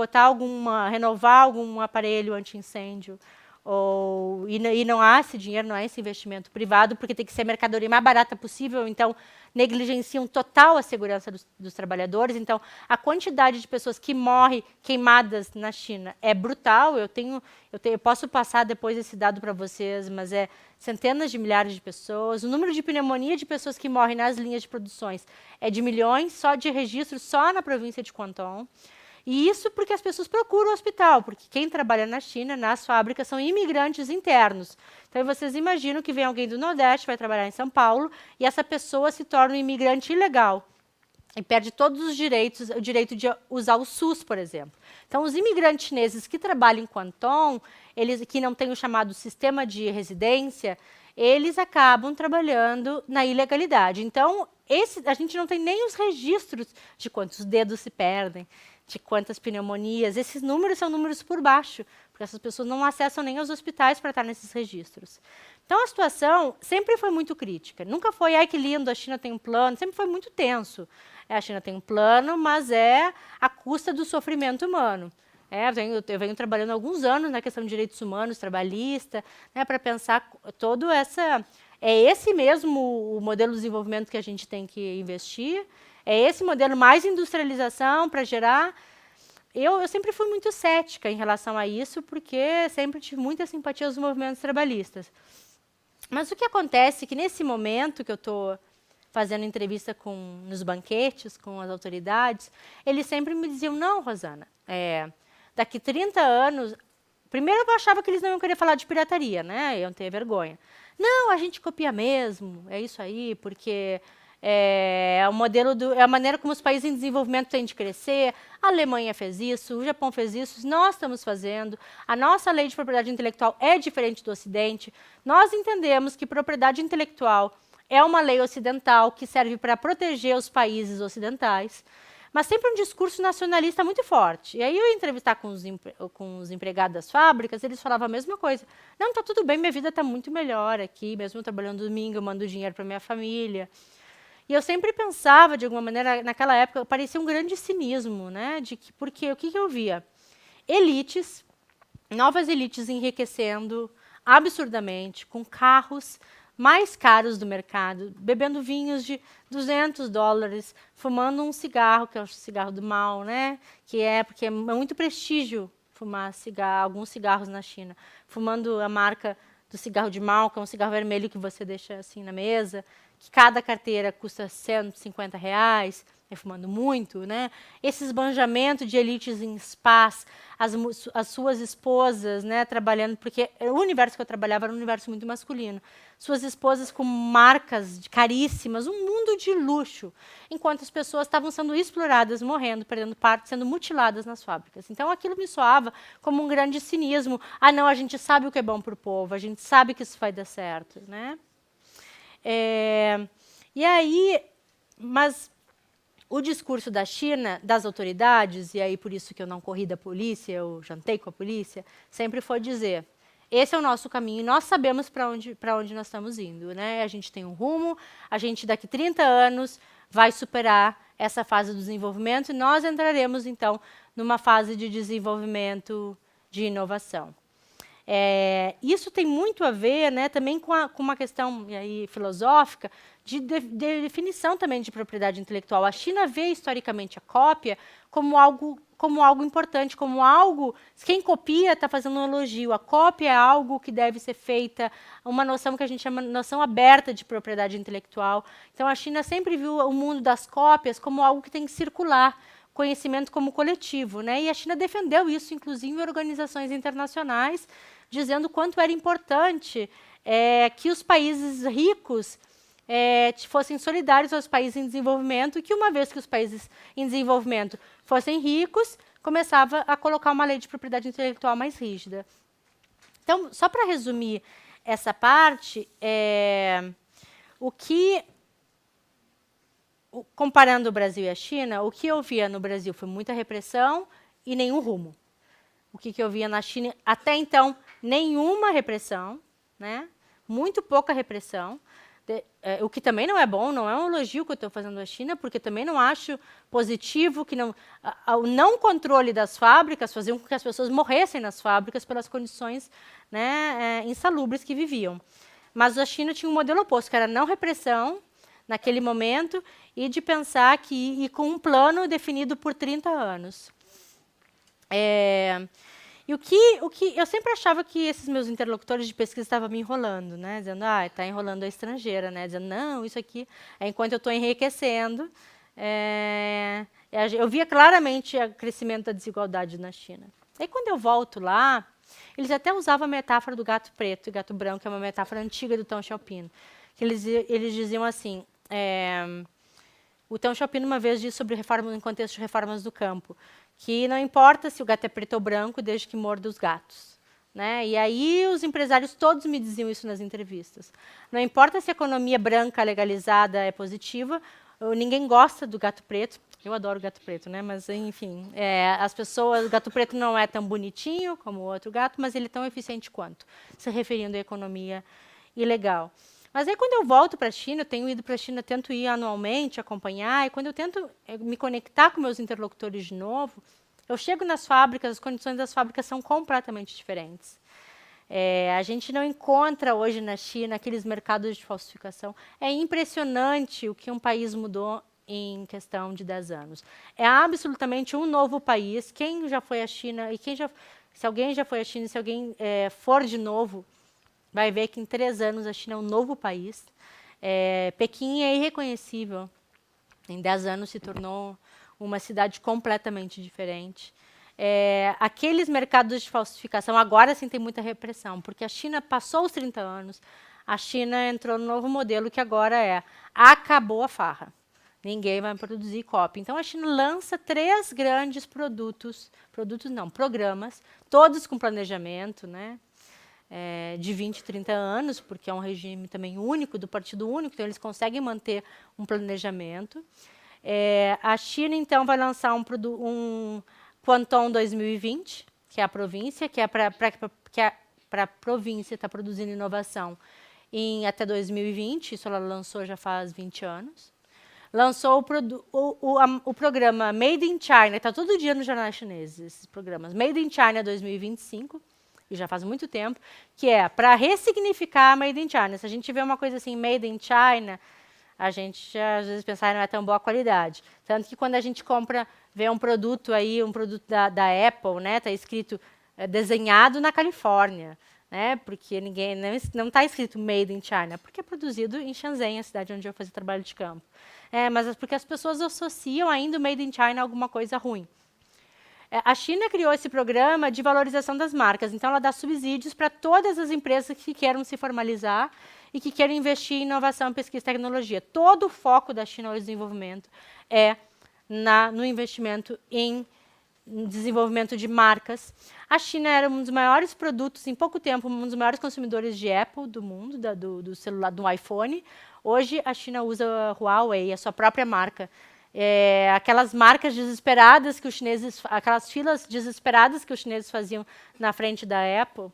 renovar algum aparelho anti-incêndio, e não há esse dinheiro, não há esse investimento privado, porque tem que ser a mercadoria mais barata possível, então negligenciam total a segurança dos trabalhadores. Então, a quantidade de pessoas que morrem queimadas na China é brutal. Eu posso passar depois esse dado para vocês, mas centenas de milhares de pessoas. O número de pneumonia de pessoas que morrem nas linhas de produções é de milhões, só de registros, só na província de Guangdong. E isso porque as pessoas procuram o hospital, porque quem trabalha na China, nas fábricas, são imigrantes internos. Então, vocês imaginam que vem alguém do Nordeste, vai trabalhar em São Paulo, e essa pessoa se torna um imigrante ilegal e perde todos os direitos, o direito de usar o SUS, por exemplo. Então, os imigrantes chineses que trabalham em Guangdong, que não têm o chamado sistema de residência, eles acabam trabalhando na ilegalidade. Então, a gente não tem nem os registros de quantos dedos se perdem, de quantas pneumonias. Esses números são números por baixo, porque essas pessoas não acessam nem os hospitais para estar nesses registros. Então, a situação sempre foi muito crítica. Nunca foi, ai que lindo, a China tem um plano, sempre foi muito tenso. A China tem um plano, mas é à custa do sofrimento humano. Eu venho trabalhando há alguns anos na questão de direitos humanos, trabalhista, né, para pensar todo essa... É esse mesmo o modelo de desenvolvimento que a gente tem que investir. É esse modelo mais industrialização para gerar. Eu sempre fui muito cética em relação a isso, porque sempre tive muita simpatia aos movimentos trabalhistas. Mas o que acontece é que nesse momento que eu estou fazendo entrevista nos banquetes, com as autoridades, eles sempre me diziam, não, Rosana, daqui 30 anos... Primeiro eu achava que eles não iam querer falar de pirataria, né? Iam ter vergonha. Não, a gente copia mesmo, é isso aí, porque é o modelo é a maneira como os países em desenvolvimento têm de crescer. A Alemanha fez isso, o Japão fez isso, nós estamos fazendo. A nossa lei de propriedade intelectual é diferente do Ocidente. Nós entendemos que propriedade intelectual é uma lei ocidental que serve para proteger os países ocidentais, mas sempre um discurso nacionalista muito forte. E aí eu ia entrevistar com os empregados das fábricas, eles falavam a mesma coisa. Não, está tudo bem, minha vida está muito melhor aqui, mesmo trabalhando domingo, eu mando dinheiro para minha família. E eu sempre pensava, de alguma maneira, naquela época, parecia um grande cinismo, né? Porque o que eu via? Elites, novas elites enriquecendo absurdamente, com carros mais caros do mercado, bebendo vinhos de $200, fumando um cigarro, que é o cigarro do mal, né? Porque é muito prestígio fumar alguns cigarros na China. Fumando a marca do cigarro de mal, que é um cigarro vermelho que você deixa assim na mesa, que cada carteira custa R$ 150, fumando muito, né? Esse esbanjamento de elites em spas, as suas esposas, né, trabalhando, porque o universo que eu trabalhava era um universo muito masculino. Suas esposas com marcas caríssimas, um mundo de luxo, enquanto as pessoas estavam sendo exploradas, morrendo, perdendo partes, sendo mutiladas nas fábricas. Então aquilo me soava como um grande cinismo. Ah, não, a gente sabe o que é bom para o povo, a gente sabe que isso vai dar certo, né? E aí, mas o discurso da China, das autoridades, e aí por isso que eu não corri da polícia, eu jantei com a polícia, sempre foi dizer, esse é o nosso caminho, nós sabemos para onde nós estamos indo, né? A gente tem um rumo, a gente daqui 30 anos vai superar essa fase do desenvolvimento e nós entraremos, então, numa fase de desenvolvimento de inovação. Isso tem muito a ver, né, também com uma questão e aí, filosófica de definição também de propriedade intelectual. A China vê historicamente a cópia como algo importante, como algo... Quem copia está fazendo um elogio. A cópia é algo que deve ser feita, uma noção que a gente chama de noção aberta de propriedade intelectual. Então, a China sempre viu o mundo das cópias como algo que tem que circular, conhecimento como coletivo, né? E a China defendeu isso, inclusive, em organizações internacionais, dizendo o quanto era importante que os países ricos fossem solidários aos países em desenvolvimento, e que uma vez que os países em desenvolvimento fossem ricos, começava a colocar uma lei de propriedade intelectual mais rígida. Então, só para resumir essa parte, comparando o Brasil e a China, o que eu via no Brasil foi muita repressão e nenhum rumo. O que eu via na China, até então, nenhuma repressão, né? Muito pouca repressão, o que também não é bom, não é um elogio que eu estou fazendo à China, porque também não acho positivo que o não controle das fábricas fazia com que as pessoas morressem nas fábricas pelas condições, né, insalubres que viviam. Mas a China tinha um modelo oposto, que era não repressão, naquele momento, e de pensar e com um plano definido por 30 anos. E o que eu sempre achava que esses meus interlocutores de pesquisa estavam me enrolando, né? Dizendo, está enrolando a estrangeira, né? Dizendo, não, isso aqui é enquanto eu estou enriquecendo. Eu via claramente o crescimento da desigualdade na China. Aí, quando eu volto lá, eles até usavam a metáfora do gato preto e gato branco, que é uma metáfora antiga do Deng Xiaoping. Que eles diziam assim, o Deng Xiaoping uma vez disse sobre reforma no contexto de reformas do campo, que não importa se o gato é preto ou branco, desde que morda os gatos, né? E aí os empresários todos me diziam isso nas entrevistas. Não importa se a economia branca legalizada é positiva, ninguém gosta do gato preto. Eu adoro gato preto, né? Mas, enfim, as pessoas... O gato preto não é tão bonitinho como o outro gato, mas ele é tão eficiente quanto, se referindo à economia ilegal. Mas aí, quando eu volto para a China, eu tenho ido para a China, tento ir anualmente, acompanhar, e quando eu tento me conectar com meus interlocutores de novo, eu chego nas fábricas, as condições das fábricas são completamente diferentes. A gente não encontra hoje na China aqueles mercados de falsificação. É impressionante o que um país mudou em questão de 10 anos. É absolutamente um novo país. Quem já foi à China, e se alguém já foi à China, se alguém for de novo, vai ver que em 3 anos a China é um novo país. Pequim é irreconhecível. Em 10 anos se tornou uma cidade completamente diferente. Aqueles mercados de falsificação, agora sim tem muita repressão, porque a China passou os 30 anos, a China entrou no novo modelo que agora acabou a farra. Ninguém vai produzir cópia. Então a China lança 3 grandes programas, todos com planejamento, né? De 20, 30 anos, porque é um regime também único, do partido único, então eles conseguem manter um planejamento. A China, então, vai lançar um Quanton 2020, que é a província, que é para a província estar produzindo inovação até 2020, isso ela lançou já faz 20 anos. Lançou o programa Made in China, está todo dia nos jornais chineses, esses programas. Made in China 2025, e já faz muito tempo, que é para ressignificar Made in China. Se a gente vê uma coisa assim, Made in China, a gente às vezes pensa que não é tão boa qualidade. Tanto que quando a gente vê um produto aí, um produto da Apple, né, está escrito desenhado na Califórnia, né, porque não está escrito Made in China, porque é produzido em Shenzhen, a cidade onde eu fazia trabalho de campo. Mas é porque as pessoas associam ainda o Made in China a alguma coisa ruim. A China criou esse programa de valorização das marcas, então ela dá subsídios para todas as empresas que queiram se formalizar e que queiram investir em inovação, pesquisa e tecnologia. Todo o foco da China no desenvolvimento é no investimento em desenvolvimento de marcas. A China era um dos maiores produtos, em pouco tempo, um dos maiores consumidores de Apple do mundo, do celular, do iPhone. Hoje, a China usa a Huawei, a sua própria marca. Aquelas marcas desesperadas que os chineses, aquelas filas desesperadas que os chineses faziam na frente da Apple,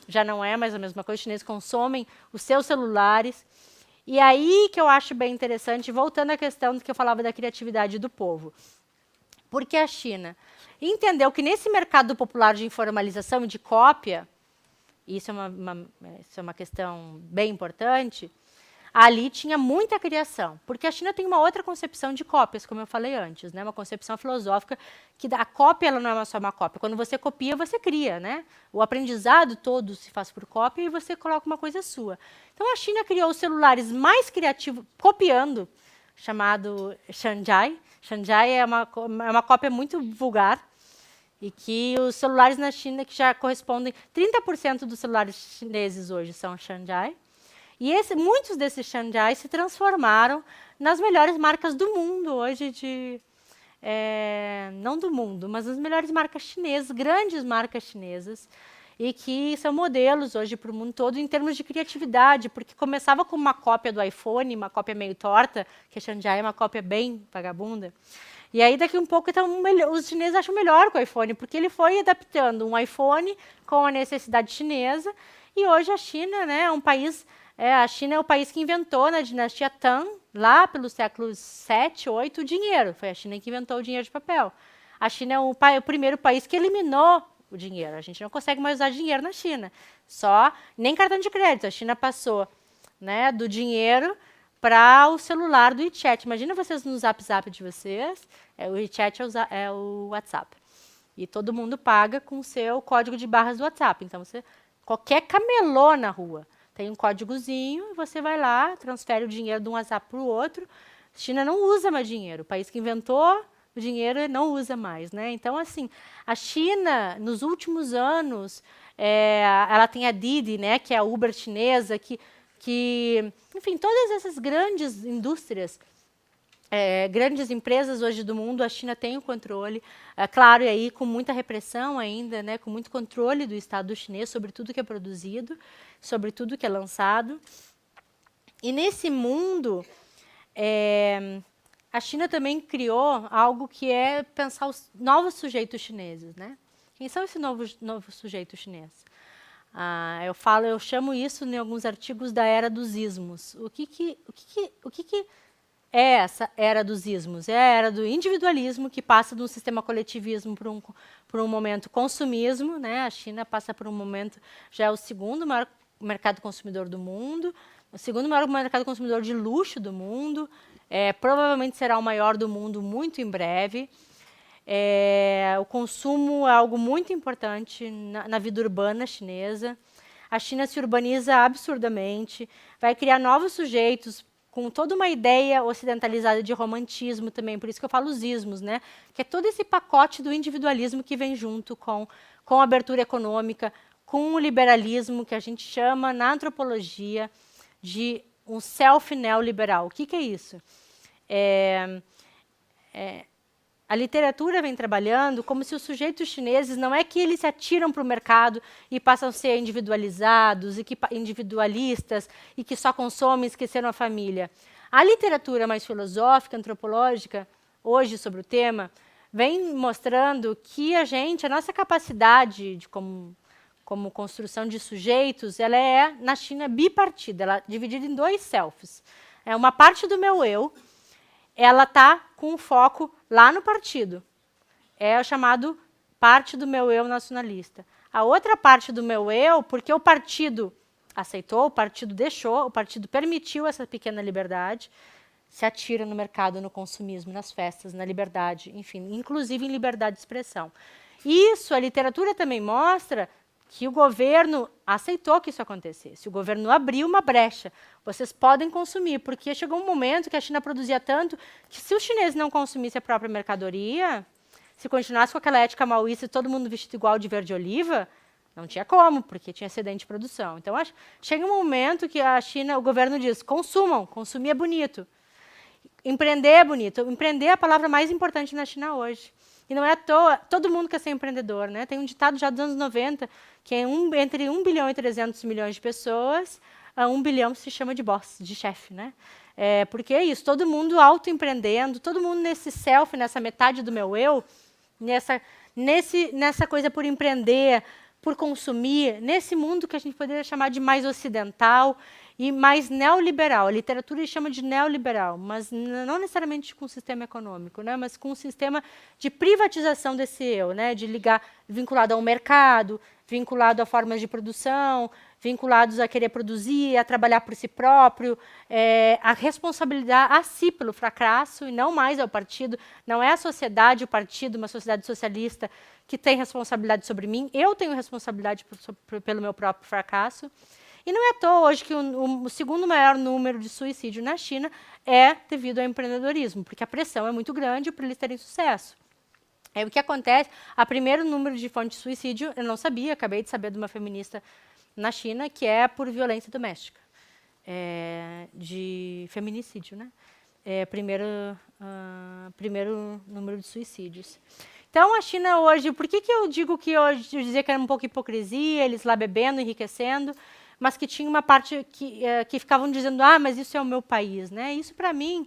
já não é mais a mesma coisa. Os chineses consomem os seus celulares. E aí que eu acho bem interessante, voltando à questão do que eu falava da criatividade do povo. Porque a China entendeu que nesse mercado popular de informalização e de cópia, isso é uma questão bem importante, ali tinha muita criação, porque a China tem uma outra concepção de cópias, como eu falei antes, né? Uma concepção filosófica que a cópia ela não é só uma cópia. Quando você copia, você cria, né? O aprendizado todo se faz por cópia e você coloca uma coisa sua. Então a China criou os celulares mais criativos, copiando, chamado Shanjai. Shanjai é uma cópia muito vulgar, e que os celulares na China, que já correspondem, 30% dos celulares chineses hoje são Shanjai. E muitos desses Shanjai se transformaram nas melhores marcas do mundo hoje, não do mundo, mas as melhores marcas chinesas, grandes marcas chinesas, e que são modelos hoje para o mundo todo em termos de criatividade, porque começava com uma cópia do iPhone, uma cópia meio torta, que a Shanjai é uma cópia bem vagabunda. E aí, daqui um pouco, então, os chineses acham melhor com o iPhone, porque ele foi adaptando um iPhone com a necessidade chinesa, e hoje a China, né, é um país... a China é o país que inventou, na dinastia Tang, lá pelos séculos 7, 8, o dinheiro. Foi a China que inventou o dinheiro de papel. A China é o primeiro país que eliminou o dinheiro. A gente não consegue mais usar dinheiro na China. Nem cartão de crédito. A China passou, né, do dinheiro para o celular do WeChat. Imagina vocês no Zap de vocês, o WeChat é o WhatsApp. E todo mundo paga com o seu código de barras do WhatsApp. Então, qualquer camelô na rua tem um códigozinho, você vai lá, transfere o dinheiro de um WhatsApp para o outro. A China não usa mais dinheiro. O país que inventou o dinheiro não usa mais, né? Então, assim, a China, nos últimos anos, ela tem a Didi, né, que é a Uber chinesa, enfim, todas essas grandes indústrias, grandes empresas hoje do mundo, a China tem o controle, claro, e aí com muita repressão ainda, né, com muito controle do Estado chinês sobre tudo que é produzido, sobre tudo que é lançado. E nesse mundo, a China também criou algo que é pensar os novos sujeitos chineses, né? Quem são esses novos sujeitos chineses? Eu chamo isso em alguns artigos da era dos ismos. O que é essa era dos ismos? É a era do individualismo, que passa de um sistema coletivismo por um momento consumismo, né? A China passa por um momento, já é o segundo maior mercado consumidor do mundo, o segundo maior mercado consumidor de luxo do mundo, provavelmente será o maior do mundo muito em breve. O consumo é algo muito importante na vida urbana chinesa. A China se urbaniza absurdamente, vai criar novos sujeitos com toda uma ideia ocidentalizada de romantismo também, por isso que eu falo os ismos, né? Que é todo esse pacote do individualismo que vem junto com a abertura econômica, com o liberalismo, que a gente chama na antropologia de um self-neoliberal. O que é isso? A literatura vem trabalhando como se os sujeitos chineses não é que eles se atiram para o mercado e passam a ser individualizados, individualistas e que só consomem e esqueceram a família. A literatura mais filosófica, antropológica, hoje sobre o tema, vem mostrando que a nossa capacidade como construção de sujeitos, ela é, na China, bipartida, ela é dividida em dois selves. Uma parte do meu eu, ela está com foco lá no partido. É o chamado parte do meu eu nacionalista. A outra parte do meu eu, porque o partido aceitou, o partido deixou, o partido permitiu essa pequena liberdade, se atira no mercado, no consumismo, nas festas, na liberdade, enfim, inclusive em liberdade de expressão. Isso, a literatura também mostra que o governo aceitou que isso acontecesse. O governo abriu uma brecha. Vocês podem consumir, porque chegou um momento que a China produzia tanto que se os chineses não consumissem a própria mercadoria, se continuasse com aquela ética maoísta e todo mundo vestido igual de verde oliva, não tinha como, porque tinha excedente de produção. Então, chega um momento que a China, o governo diz, consumam, consumir é bonito. Empreender é bonito. Empreender é a palavra mais importante na China hoje. E não é à toa, todo mundo quer ser empreendedor, né? Tem um ditado já dos anos 90, que entre 1 bilhão e 300 milhões de pessoas, 1 bilhão se chama de boss, de chefe, né? Porque é isso, todo mundo autoempreendendo, todo mundo nesse self, nessa metade do meu eu, nessa coisa por empreender, por consumir, nesse mundo que a gente poderia chamar de mais ocidental e mais neoliberal. A literatura chama de neoliberal, mas não necessariamente com o sistema econômico, né? Mas com um sistema de privatização desse eu, né? De vinculado ao mercado, vinculado a formas de produção, vinculados a querer produzir, a trabalhar por si próprio, a responsabilidade a si pelo fracasso e não mais ao partido. Não é a sociedade, o partido, uma sociedade socialista que tem responsabilidade sobre mim. Eu tenho responsabilidade pelo meu próprio fracasso. E não é à toa hoje que o segundo maior número de suicídio na China é devido ao empreendedorismo, porque a pressão é muito grande para eles terem sucesso. O que acontece, o primeiro número de fonte de suicídio, eu não sabia, acabei de saber de uma feminista na China, que é por violência doméstica, de feminicídio, né? Primeiro número de suicídios. Então, a China hoje, por que eu digo que hoje, eu dizia que era um pouco hipocrisia, eles lá bebendo, enriquecendo, mas que tinha uma parte que ficavam dizendo, mas isso é o meu país, né? Isso, para mim,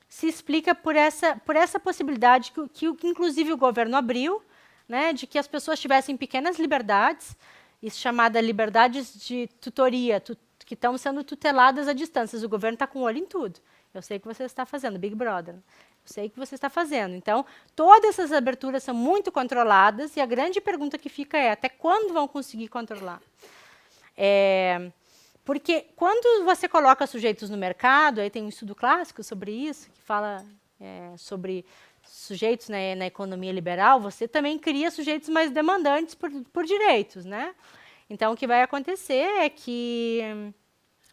se explica por essa possibilidade que inclusive, o governo abriu, né, de que as pessoas tivessem pequenas liberdades, isso chamada liberdades de tutoria, que estão sendo tuteladas à distância. O governo está com o olho em tudo. Eu sei que você está fazendo, Big Brother. Eu sei que você está fazendo. Então, todas essas aberturas são muito controladas e a grande pergunta que fica é, até quando vão conseguir controlar? Porque quando você coloca sujeitos no mercado, aí tem um estudo clássico sobre isso, que fala sobre sujeitos na economia liberal, você também cria sujeitos mais demandantes por direitos, né? Então, o que vai acontecer é que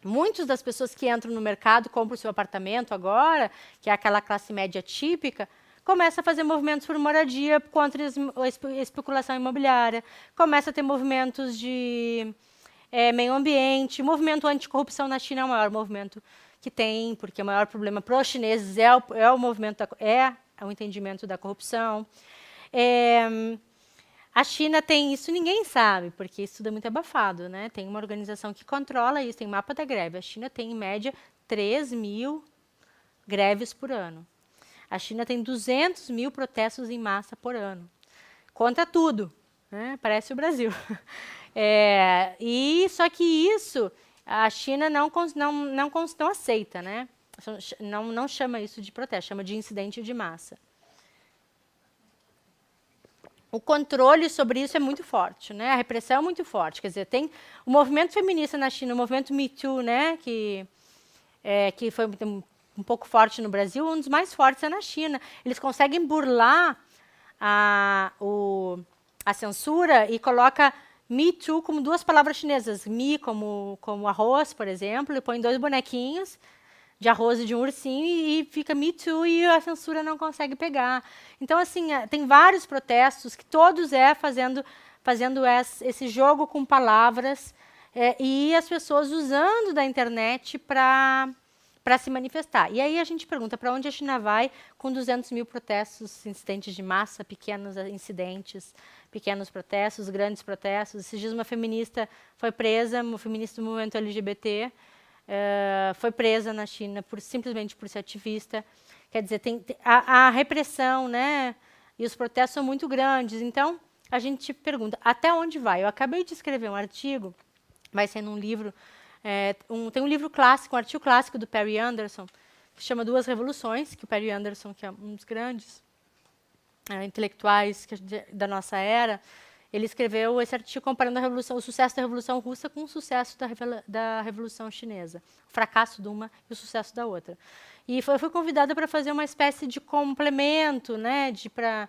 muitas das pessoas que entram no mercado, compram o seu apartamento agora, que é aquela classe média típica, começa a fazer movimentos por moradia contra a especulação imobiliária, começa a ter movimentos de meio ambiente, movimento anticorrupção na China é o maior movimento que tem, porque o maior problema para os chineses é o movimento, o entendimento da corrupção. A China tem isso, ninguém sabe, porque isso tudo é muito abafado, né? Tem uma organização que controla isso, tem mapa da greve. A China tem, em média, 3 mil greves por ano. A China tem 200 mil protestos em massa por ano. Contra tudo, né? Parece o Brasil. Só que isso, a China não aceita, né? Não chama isso de protesto, chama de incidente de massa. o controle sobre isso é muito forte, né? A repressão é muito forte. Quer dizer, tem o movimento feminista na China, o movimento Me Too, né? Que foi um pouco forte no Brasil, um dos mais fortes é na China. Eles conseguem burlar a censura e coloca Me Too como duas palavras chinesas. Me como arroz, por exemplo, e põe dois bonequinhos de arroz e de um ursinho e fica Me Too e a censura não consegue pegar. Então, assim, tem vários protestos que todos fazendo esse jogo com palavras e as pessoas usando da internet para se manifestar. E aí a gente pergunta para onde a China vai com 200 mil protestos, incidentes de massa, pequenos incidentes, pequenos protestos, grandes protestos. Esses dias uma feminista foi presa, uma feminista do movimento LGBT, foi presa na China simplesmente por ser ativista. Quer dizer, a repressão, né, e os protestos são muito grandes. Então, a gente pergunta, até onde vai? Eu acabei de escrever um artigo, vai ser num livro, tem um livro clássico, um artigo clássico do Perry Anderson, que se chama Duas Revoluções, que o Perry Anderson, que é um dos grandes intelectuais da nossa era, ele escreveu esse artigo comparando o sucesso da Revolução Russa com o sucesso da Revolução Chinesa. O fracasso de uma e o sucesso da outra. E fui convidada para fazer uma espécie de complemento, né, para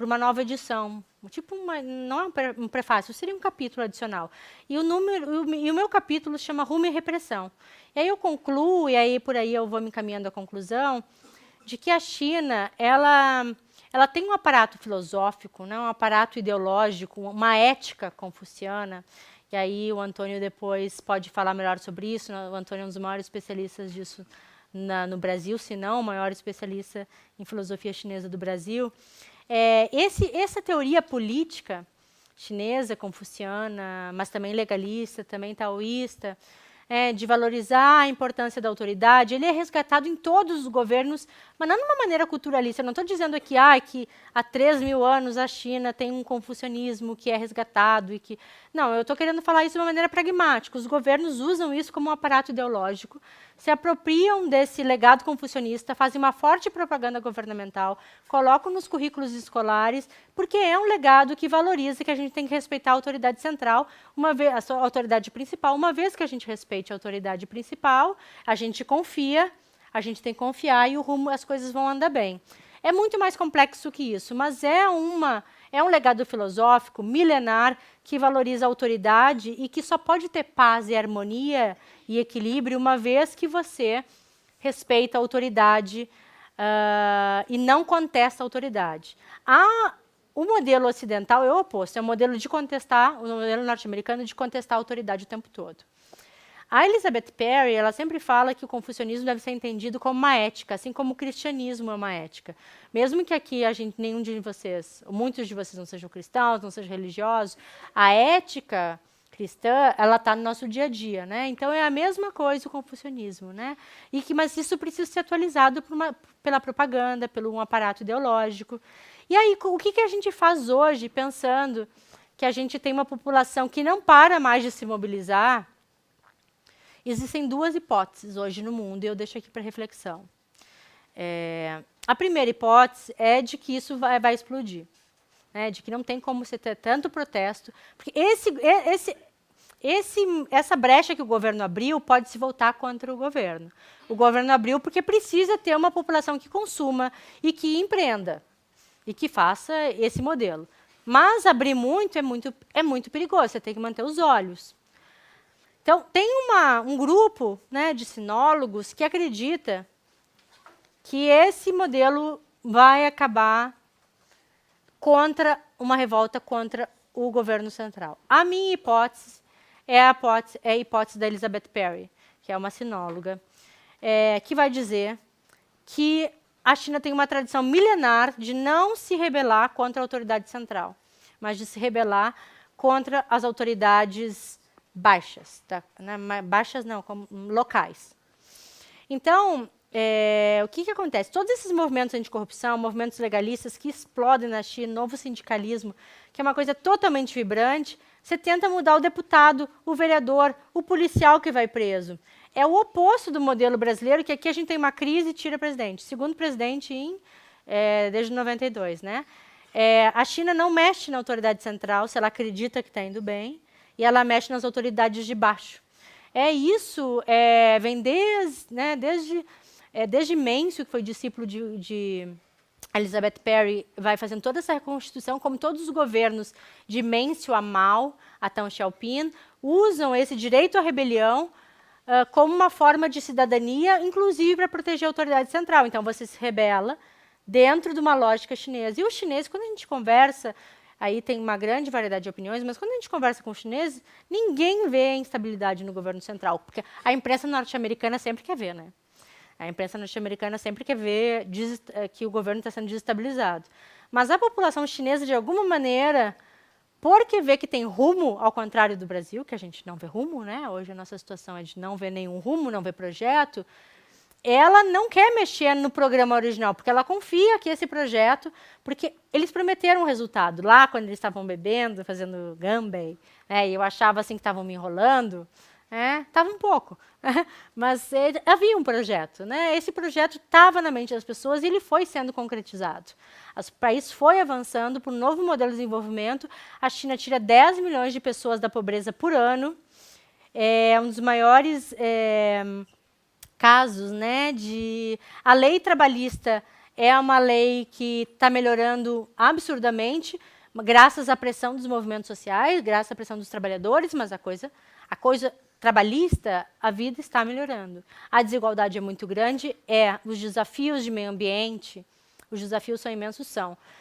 uma nova edição. Tipo, não é um prefácio, seria um capítulo adicional. E o meu capítulo se chama Rumo e Repressão. E aí eu concluo, e aí por aí eu vou me encaminhando à conclusão, de que a China, ela tem um aparato filosófico, né, um aparato ideológico, uma ética confuciana, e aí o Antônio depois pode falar melhor sobre isso. O Antônio é um dos maiores especialistas disso no Brasil, se não o maior especialista em filosofia chinesa do Brasil. Essa teoria política chinesa, confuciana, mas também legalista, também taoísta, de valorizar a importância da autoridade, ele é resgatado em todos os governos, mas não de uma maneira culturalista. Eu não estou dizendo aqui que há 3.000 anos a China tem um confucionismo que é resgatado. Não, eu estou querendo falar isso de uma maneira pragmática. Os governos usam isso como um aparato ideológico, se apropriam desse legado confucionista, fazem uma forte propaganda governamental, colocam nos currículos escolares, porque é um legado que valoriza que a gente tem que respeitar a autoridade central, a autoridade principal. Uma vez que a gente respeite a autoridade principal, a gente confia, a gente tem que confiar e as coisas vão andar bem. É muito mais complexo que isso, mas é um legado filosófico milenar que valoriza a autoridade e que só pode ter paz e harmonia e equilíbrio uma vez que você respeita a autoridade e não contesta a autoridade. O modelo ocidental é o oposto, é o modelo o modelo norte-americano de contestar a autoridade o tempo todo. A Elizabeth Perry, ela sempre fala que o confucionismo deve ser entendido como uma ética, assim como o cristianismo é uma ética. Mesmo que aqui nenhum de vocês, ou muitos de vocês não sejam cristãos, não sejam religiosos, a ética cristã, ela está no nosso dia a dia, né? Então é a mesma coisa o confucionismo, né? Mas isso precisa ser atualizado pela propaganda, pelo um aparato ideológico. E aí, o que a gente faz hoje, pensando que a gente tem uma população que não para mais de se mobilizar? Existem duas hipóteses hoje no mundo, e eu deixo aqui para reflexão. A primeira hipótese é de que isso vai explodir, né? De que não tem como você ter tanto protesto, porque essa brecha que o governo abriu pode se voltar contra o governo. O governo abriu porque precisa ter uma população que consuma e que empreenda, e que faça esse modelo. Mas abrir muito é muito perigoso, você tem que manter os olhos. Então, tem um grupo, né, de sinólogos que acredita que esse modelo vai acabar contra uma revolta contra o governo central. A minha hipótese é a hipótese da Elizabeth Perry, que é uma sinóloga, que vai dizer que a China tem uma tradição milenar de não se rebelar contra a autoridade central, mas de se rebelar contra as autoridades baixas, tá? Baixas não, como locais. Então, o que acontece? Todos esses movimentos anticorrupção, movimentos legalistas que explodem na China, novo sindicalismo, que é uma coisa totalmente vibrante, você tenta mudar o deputado, o vereador, o policial que vai preso. É o oposto do modelo brasileiro, que aqui a gente tem uma crise e tira presidente. Segundo presidente desde 92, né? A China não mexe na autoridade central se ela acredita que está indo bem, e ela mexe nas autoridades de baixo. Isso vem desde Mêncio, que foi discípulo de Elizabeth Perry, vai fazendo toda essa reconstituição, como todos os governos de Mêncio a Mao, a Deng Xiaoping, usam esse direito à rebelião como uma forma de cidadania, inclusive para proteger a autoridade central. Então, você se rebela dentro de uma lógica chinesa. E os chineses, quando a gente conversa, aí tem uma grande variedade de opiniões, mas quando a gente conversa com os chineses, ninguém vê instabilidade no governo central, porque a imprensa norte-americana sempre quer ver, né? A imprensa norte-americana sempre quer ver que o governo está sendo desestabilizado. Mas a população chinesa, de alguma maneira, porque vê que tem rumo, ao contrário do Brasil, que a gente não vê rumo, né? Hoje a nossa situação é de não ver nenhum rumo, não ver projeto, ela não quer mexer no programa original, porque ela confia que esse projeto, porque eles prometeram um resultado. Lá, quando eles estavam bebendo, fazendo gambei, e eu achava assim que estavam me enrolando, estava um pouco, mas havia um projeto. Esse projeto estava na mente das pessoas e ele foi sendo concretizado. O país foi avançando para um novo modelo de desenvolvimento. A China tira 10 milhões de pessoas da pobreza por ano. É um dos maiores casos, a lei trabalhista é uma lei que está melhorando absurdamente, graças à pressão dos movimentos sociais, graças à pressão dos trabalhadores, mas a coisa trabalhista, a vida está melhorando. A desigualdade é muito grande, os desafios de meio ambiente, os desafios são imensos,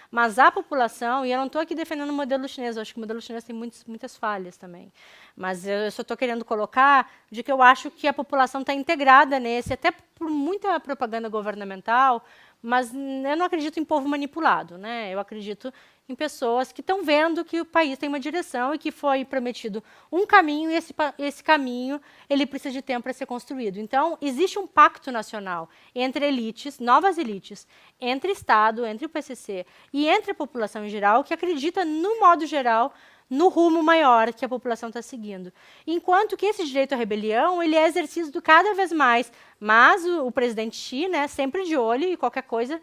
mas a população, e eu não estou aqui defendendo o modelo chinês, eu acho que o modelo chinês tem muitas falhas também, mas eu só estou querendo colocar de que eu acho que a população está integrada nesse, até por muita propaganda governamental, mas eu não acredito em povo manipulado, eu acredito em pessoas que estão vendo que o país tem uma direção e que foi prometido um caminho, e esse caminho ele precisa de tempo para ser construído. Então, existe um pacto nacional entre elites, novas elites, entre Estado, entre o PCC e entre a população em geral, que acredita, no modo geral, no rumo maior que a população está seguindo. Enquanto que esse direito à rebelião ele é exercido cada vez mais, mas o presidente Xi, sempre de olho e qualquer coisa,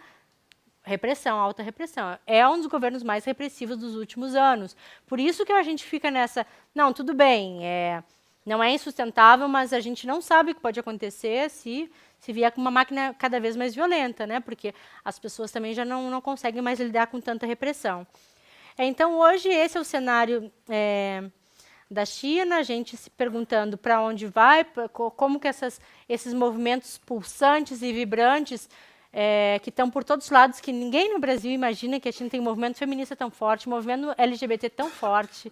repressão, alta repressão. É um dos governos mais repressivos dos últimos anos. Por isso que a gente fica nessa, não, tudo bem, não é insustentável, mas a gente não sabe o que pode acontecer se vier com uma máquina cada vez mais violenta, porque as pessoas também já não conseguem mais lidar com tanta repressão. Então, hoje, esse é o cenário da China, a gente se perguntando para onde vai, como que esses movimentos pulsantes e vibrantes que estão por todos os lados, que ninguém no Brasil imagina que a China tem um movimento feminista tão forte, um movimento LGBT tão forte,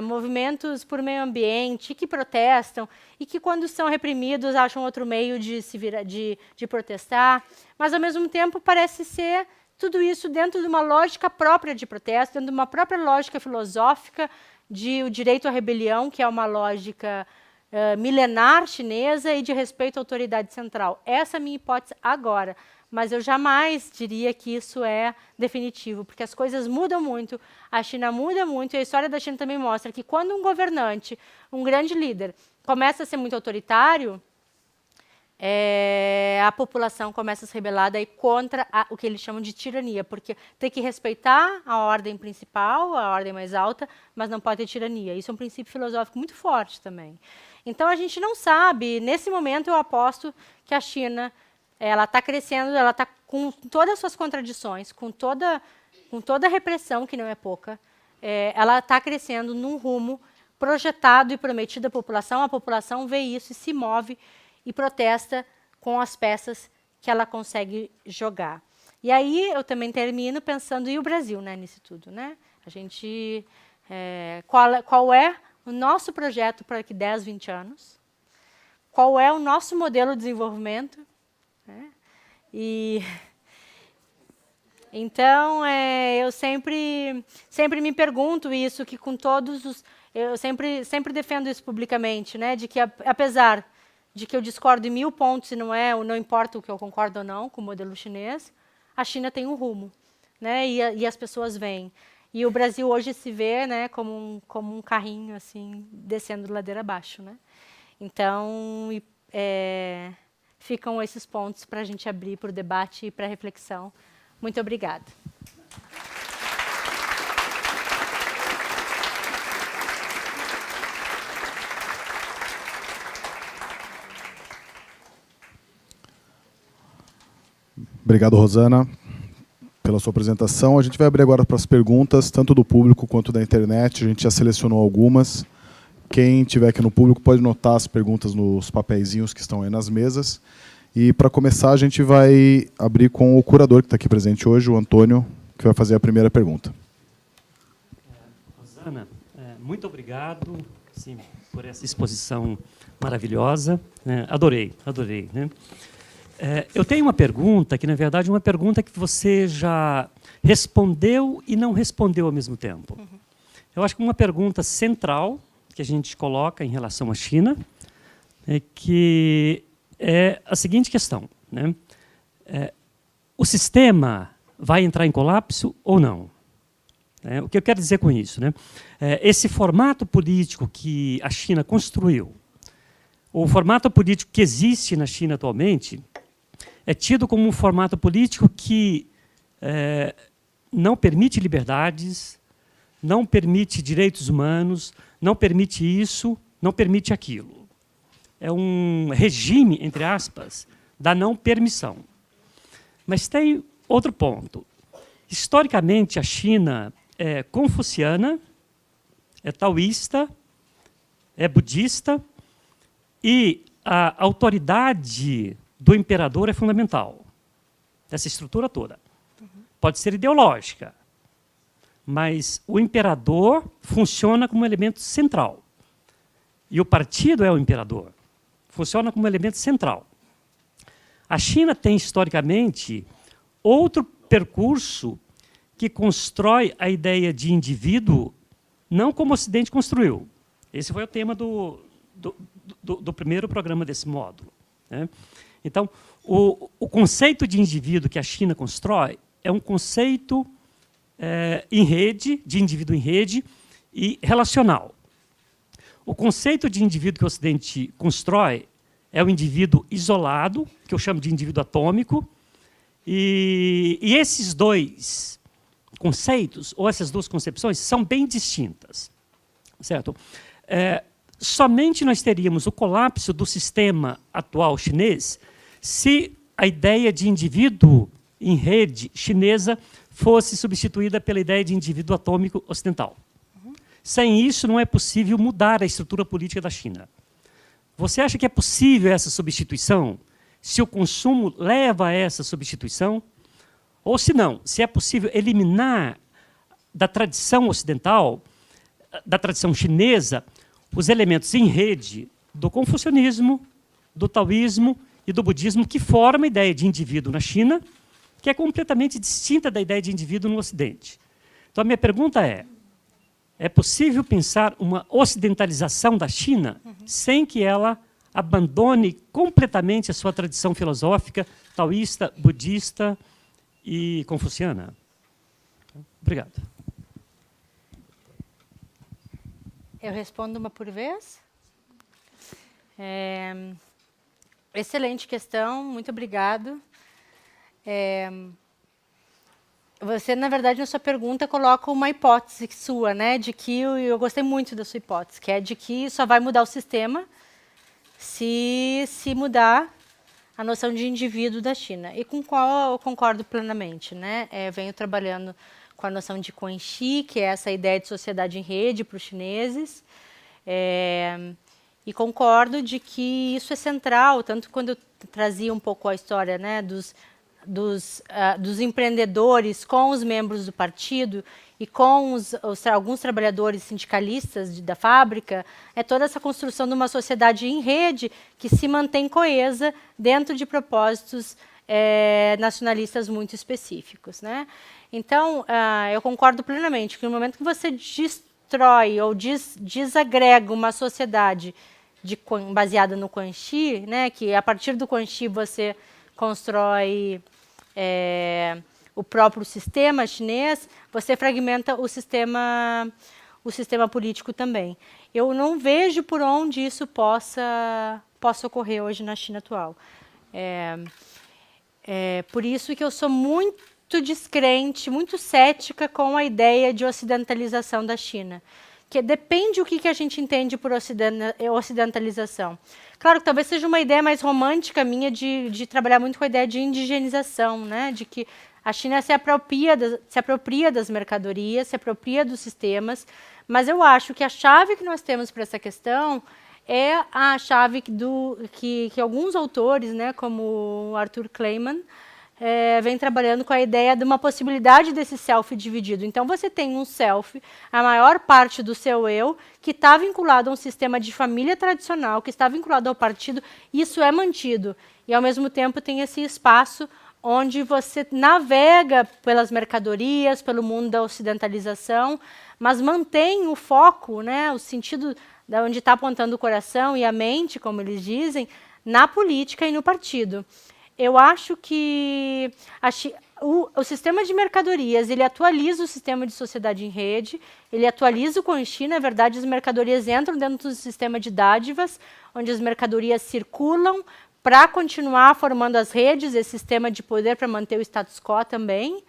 movimentos por meio ambiente que protestam e que, quando são reprimidos, acham outro meio de protestar, mas, ao mesmo tempo, parece ser tudo isso dentro de uma lógica própria de protesto, dentro de uma própria lógica filosófica de o direito à rebelião, que é uma lógica milenar chinesa e de respeito à autoridade central. Essa é a minha hipótese agora, mas eu jamais diria que isso é definitivo, porque as coisas mudam muito, a China muda muito, e a história da China também mostra que quando um governante, um grande líder, começa a ser muito autoritário, a população começa a se rebelar daí contra o que eles chamam de tirania, porque tem que respeitar a ordem principal, a ordem mais alta, mas não pode ter tirania. Isso é um princípio filosófico muito forte também. Então, a gente não sabe, nesse momento eu aposto que a China está crescendo, ela está com todas as suas contradições, com toda a repressão, que não é pouca, ela está crescendo num rumo projetado e prometido à população, a população vê isso e se move e protesta com as peças que ela consegue jogar. E aí eu também termino pensando, e o Brasil nisso tudo? A gente, qual é o nosso projeto para daqui 10, 20 anos? Qual é o nosso modelo de desenvolvimento? Então, eu sempre me pergunto isso, que com todos os... Eu sempre defendo isso publicamente, de que, apesar de que eu discordo em 1000 pontos, e não importa o que eu concordo ou não com o modelo chinês, a China tem um rumo, e as pessoas veem. E o Brasil hoje se vê como um carrinho assim, descendo ladeira abaixo. Então, ficam esses pontos para a gente abrir para o debate e para a reflexão. Muito obrigada. Obrigado, Rosana, pela sua apresentação. A gente vai abrir agora para as perguntas, tanto do público quanto da internet. A gente já selecionou algumas. Quem estiver aqui no público pode notar as perguntas nos papeizinhos que estão aí nas mesas. E, para começar, a gente vai abrir com o curador que está aqui presente hoje, o Antônio, que vai fazer a primeira pergunta. Rosana, muito obrigado, sim, por essa exposição maravilhosa. Adorei, adorei. Né? Eu tenho uma pergunta que, na verdade, é uma pergunta que você já respondeu e não respondeu ao mesmo tempo. Eu acho que uma pergunta central que a gente coloca em relação à China é que é a seguinte questão, né? O sistema vai entrar em colapso ou não? O que eu quero dizer com isso, né? Esse formato político que a China construiu, o formato político que existe na China atualmente, é tido como um formato político que não permite liberdades, não permite direitos humanos, não permite isso, não permite aquilo. É um regime, entre aspas, da não permissão. Mas tem outro ponto. Historicamente, a China é confuciana, é taoísta, é budista, e a autoridade do imperador é fundamental. Essa estrutura toda. Pode ser ideológica, mas o imperador funciona como elemento central. E o partido é o imperador. Funciona como elemento central. A China tem, historicamente, outro percurso que constrói a ideia de indivíduo não como o Ocidente construiu. Esse foi o tema do primeiro programa desse módulo, né? Então, o conceito de indivíduo que a China constrói é um conceito em rede, de indivíduo em rede e relacional. O conceito de indivíduo que o Ocidente constrói é o indivíduo isolado, que eu chamo de indivíduo atômico, e esses dois conceitos, ou essas duas concepções, são bem distintas. Certo? Somente nós teríamos o colapso do sistema atual chinês se a ideia de indivíduo em rede chinesa fosse substituída pela ideia de indivíduo atômico ocidental. Sem isso, não é possível mudar a estrutura política da China. Você acha que é possível essa substituição? Se o consumo leva a essa substituição? Ou se não, se é possível eliminar da tradição ocidental, da tradição chinesa, os elementos em rede do confucionismo, do taoísmo e do budismo que formam a ideia de indivíduo na China, que é completamente distinta da ideia de indivíduo no Ocidente. Então, a minha pergunta é possível pensar uma ocidentalização da China sem que ela abandone completamente a sua tradição filosófica taoísta, budista e confuciana? Obrigado. Eu respondo uma por vez. Excelente questão, muito obrigado. Você, na verdade, na sua pergunta, coloca uma hipótese sua, né, de que, eu gostei muito da sua hipótese, que é de que só vai mudar o sistema se mudar a noção de indivíduo da China, e com qual eu concordo plenamente, né? Venho trabalhando com a noção de Quanxi, que é essa ideia de sociedade em rede para os chineses, e concordo de que isso é central, tanto quando eu trazia um pouco a história, né, dos empreendedores com os membros do partido e com alguns trabalhadores sindicalistas da fábrica, é toda essa construção de uma sociedade em rede que se mantém coesa dentro de propósitos nacionalistas muito específicos, né? Então, eu concordo plenamente que no momento que você destrói ou desagrega uma sociedade baseada no Quanxi, né, que a partir do Quanxi você constrói o próprio sistema chinês, você fragmenta o sistema político também. Eu não vejo por onde isso possa ocorrer hoje na China atual. Por isso que eu sou muito descrente, muito cética com a ideia de ocidentalização da China. que depende o que a gente entende por ocidentalização. Claro que talvez seja uma ideia mais romântica minha de trabalhar muito com a ideia de indigenização, né? De que a China se apropria das mercadorias, se apropria dos sistemas, mas eu acho que a chave que nós temos para essa questão é a chave que alguns autores, né, como Arthur Kleinman, vem trabalhando com a ideia de uma possibilidade desse self dividido. Então, você tem um self, a maior parte do seu eu, que está vinculado a um sistema de família tradicional, que está vinculado ao partido, e isso é mantido. E, ao mesmo tempo, tem esse espaço onde você navega pelas mercadorias, pelo mundo da ocidentalização, mas mantém o foco, né, o sentido de onde está apontando o coração e a mente, como eles dizem, na política e no partido. Eu acho que o sistema de mercadorias, ele atualiza o sistema de sociedade em rede, ele atualiza o Conchi, na verdade, as mercadorias entram dentro do sistema de dádivas, onde as mercadorias circulam para continuar formando as redes, esse sistema de poder para manter o status quo também.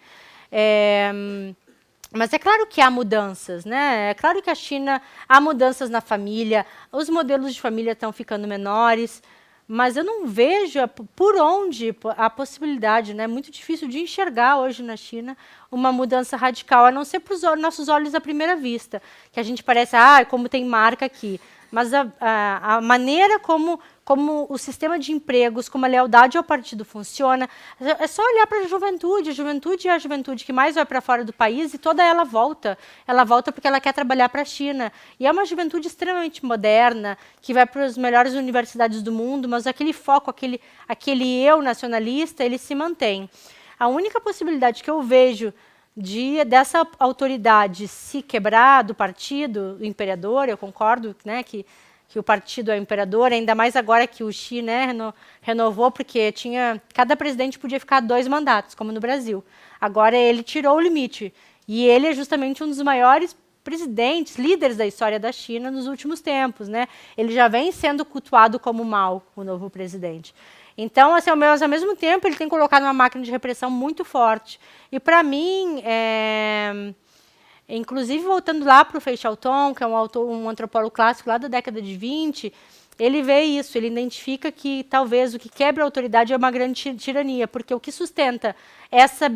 Mas é claro que há mudanças, né? É claro que a China, há mudanças na família, os modelos de família estão ficando menores, mas eu não vejo por onde a possibilidade, né? É muito difícil de enxergar hoje na China uma mudança radical, a não ser para os nossos olhos à primeira vista, que a gente parece, como tem marca aqui. Mas a maneira como o sistema de empregos, como a lealdade ao partido funciona, é só olhar para a juventude. A juventude é a juventude que mais vai para fora do país e toda ela volta. Ela volta porque ela quer trabalhar para a China. E é uma juventude extremamente moderna, que vai para as melhores universidades do mundo, mas aquele foco, aquele eu nacionalista, ele se mantém. A única possibilidade que eu vejo dessa autoridade se quebrar do partido, do imperador, eu concordo, né, que o partido é o imperador, ainda mais agora que o Xi, né, renovou, porque cada presidente podia ficar 2 mandatos, como no Brasil. Agora ele tirou o limite, e ele é justamente um dos maiores presidentes, líderes da história da China nos últimos tempos, né? Ele já vem sendo cultuado como Mao, o novo presidente. Então, assim, ao mesmo tempo, ele tem colocado uma máquina de repressão muito forte. E, para mim, inclusive, voltando lá para o Fei Xiaotong, que é um antropólogo clássico lá da década de 20, ele vê isso, ele identifica que, talvez, o que quebra a autoridade é uma grande tirania, porque o que sustenta essa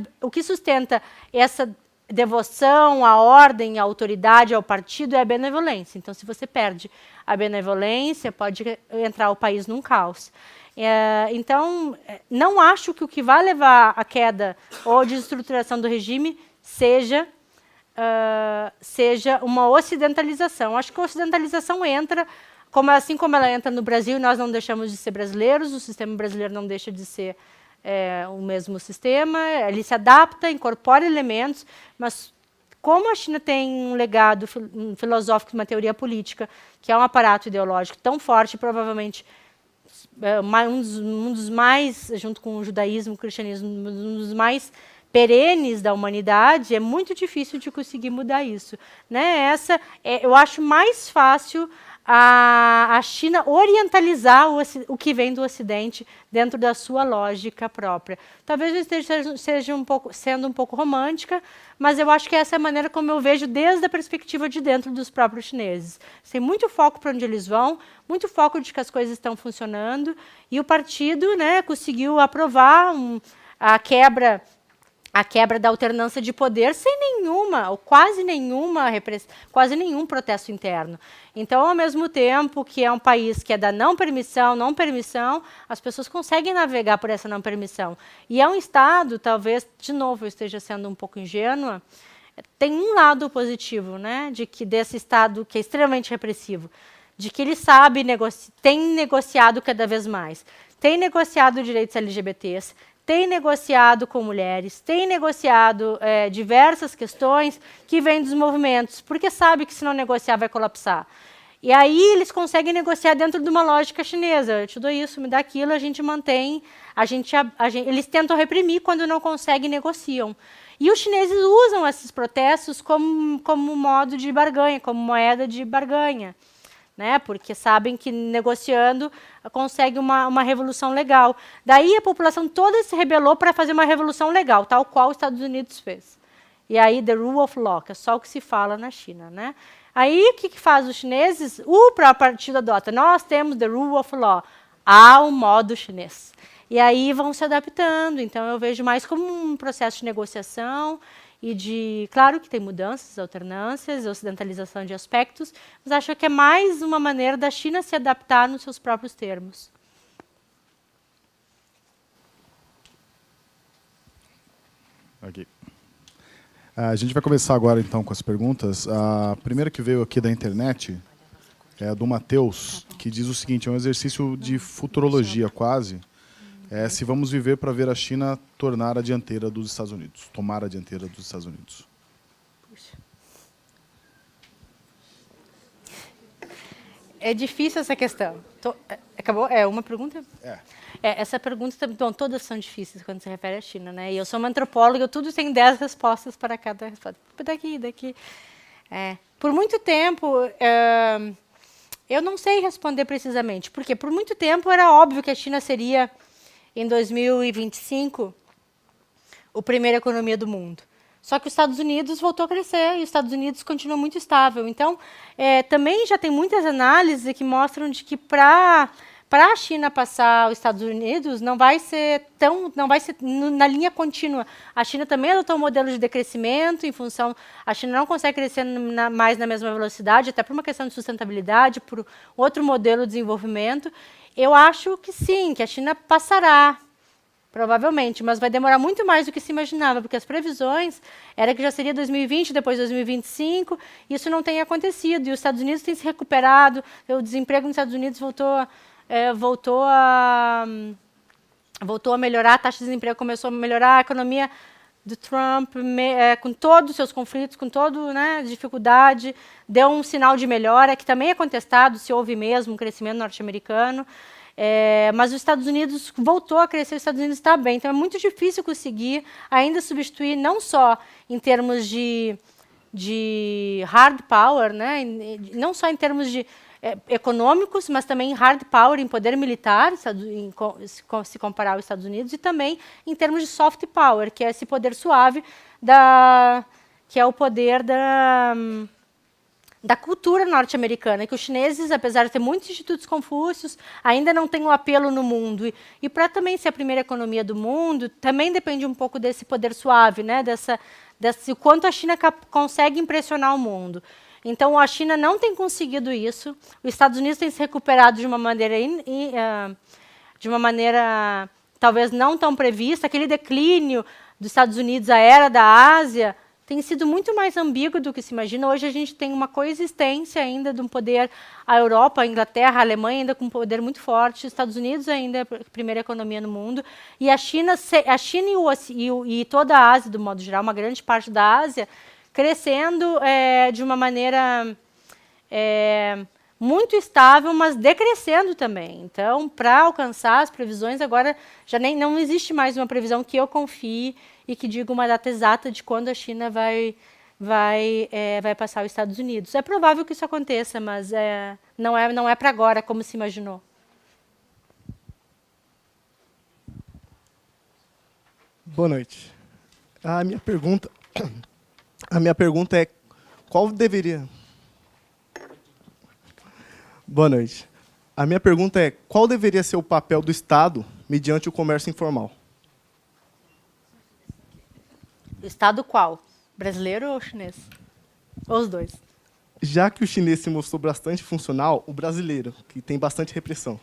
devoção à ordem, à autoridade, ao partido, é a benevolência. Então, se você perde a benevolência, pode entrar o país num caos. Então, não acho que o que vai levar à queda ou desestruturação do regime seja uma ocidentalização. Acho que a ocidentalização entra, assim como ela entra no Brasil, nós não deixamos de ser brasileiros, o sistema brasileiro não deixa de ser o mesmo sistema, ele se adapta, incorpora elementos, mas como a China tem um legado filosófico, uma teoria política, que é um aparato ideológico tão forte, provavelmente um dos mais, junto com o judaísmo, o cristianismo, um dos mais perenes da humanidade, é muito difícil de conseguir mudar isso, né? Eu acho mais fácil a China orientalizar o que vem do Ocidente dentro da sua lógica própria. Talvez eu esteja sendo um pouco romântica, mas eu acho que essa é a maneira como eu vejo desde a perspectiva de dentro dos próprios chineses. Tem muito foco para onde eles vão, muito foco de que as coisas estão funcionando, e o partido, né, conseguiu aprovar a quebra da alternância de poder sem nenhuma, ou quase nenhum protesto interno. Então, ao mesmo tempo que é um país que é da não permissão, as pessoas conseguem navegar por essa não permissão. E é um Estado, talvez, de novo, eu esteja sendo um pouco ingênua, tem um lado positivo, né, desse Estado que é extremamente repressivo, de que ele tem negociado cada vez mais, tem negociado direitos LGBTs, tem negociado com mulheres, tem negociado diversas questões que vêm dos movimentos, porque sabe que se não negociar vai colapsar. E aí eles conseguem negociar dentro de uma lógica chinesa. Eu te dou isso, me dá aquilo, a gente mantém, eles tentam reprimir, quando não conseguem, negociam. E os chineses usam esses protestos como modo de barganha, como moeda de barganha, né? Porque sabem que negociando consegue uma revolução legal. Daí a população toda se rebelou para fazer uma revolução legal, tal qual os Estados Unidos fez. E aí, the rule of law, que é só o que se fala na China, né? Aí, o que faz os chineses? O próprio partido adota. Nós temos the rule of law, ao modo chinês. E aí vão se adaptando. Então, eu vejo mais como um processo de negociação e de... Claro que tem mudanças, alternâncias, ocidentalização de aspectos, mas acho que é mais uma maneira da China se adaptar nos seus próprios termos. Aqui. A gente vai começar agora, então, com as perguntas. A primeira que veio aqui da internet é a do Matheus, que diz o seguinte, é um exercício de futurologia, quase. Se vamos viver para ver a China tornar a dianteira dos Estados Unidos, tomar a dianteira dos Estados Unidos. Puxa. É difícil essa questão. Acabou? É uma pergunta? Essa pergunta, bom, todas são difíceis quando se refere à China, né? E eu sou uma antropóloga, eu tudo tem 10 respostas para cada resposta. Daqui. Por muito tempo, eu não sei responder precisamente, porque por muito tempo era óbvio que a China seria, em 2025, a primeira economia do mundo. Só que os Estados Unidos voltou a crescer e os Estados Unidos continua muito estável. Então, também já tem muitas análises que mostram de que para a China passar os Estados Unidos não vai ser na linha contínua. A China também adotou um modelo de decrescimento em função, a China não consegue crescer mais na mesma velocidade, até por uma questão de sustentabilidade, por outro modelo de desenvolvimento. Eu acho que sim, que a China passará, provavelmente, mas vai demorar muito mais do que se imaginava, porque as previsões eram que já seria 2020, depois 2025, isso não tem acontecido, e os Estados Unidos têm se recuperado, o desemprego nos Estados Unidos voltou a melhorar, a taxa de desemprego começou a melhorar, a economia do Trump, com todos os seus conflitos, com toda dificuldade, deu um sinal de melhora, que também é contestado se houve mesmo um crescimento norte-americano, mas os Estados Unidos voltou a crescer, os Estados Unidos está bem, então é muito difícil conseguir ainda substituir, não só em termos de hard power, né, não só em termos de econômicos, mas também hard power em poder militar, se comparar aos Estados Unidos, e também em termos de soft power, que é esse poder suave, que é o poder da cultura norte-americana, que os chineses, apesar de ter muitos institutos confúcios, ainda não têm um apelo no mundo. E para também ser a primeira economia do mundo, também depende um pouco desse poder suave, né? Desse quanto a China consegue impressionar o mundo. Então, a China não tem conseguido isso. Os Estados Unidos têm se recuperado de uma maneira talvez não tão prevista. Aquele declínio dos Estados Unidos, a era da Ásia, tem sido muito mais ambíguo do que se imagina. Hoje a gente tem uma coexistência ainda de um poder, a Europa, a Inglaterra, a Alemanha ainda com um poder muito forte, os Estados Unidos ainda é a primeira economia no mundo, e a China e toda a Ásia, do modo geral, uma grande parte da Ásia, crescendo de uma maneira muito estável, mas decrescendo também. Então, para alcançar as previsões, agora já não existe mais uma previsão que eu confie e que diga uma data exata de quando a China vai passar os Estados Unidos. É provável que isso aconteça, mas não é para agora, como se imaginou. Boa noite. A minha pergunta é qual deveria... Boa noite. A minha pergunta é qual deveria ser o papel do Estado mediante o comércio informal? Estado qual? Brasileiro ou chinês? Ou os dois? Já que o chinês se mostrou bastante funcional, o brasileiro, que tem bastante repressão.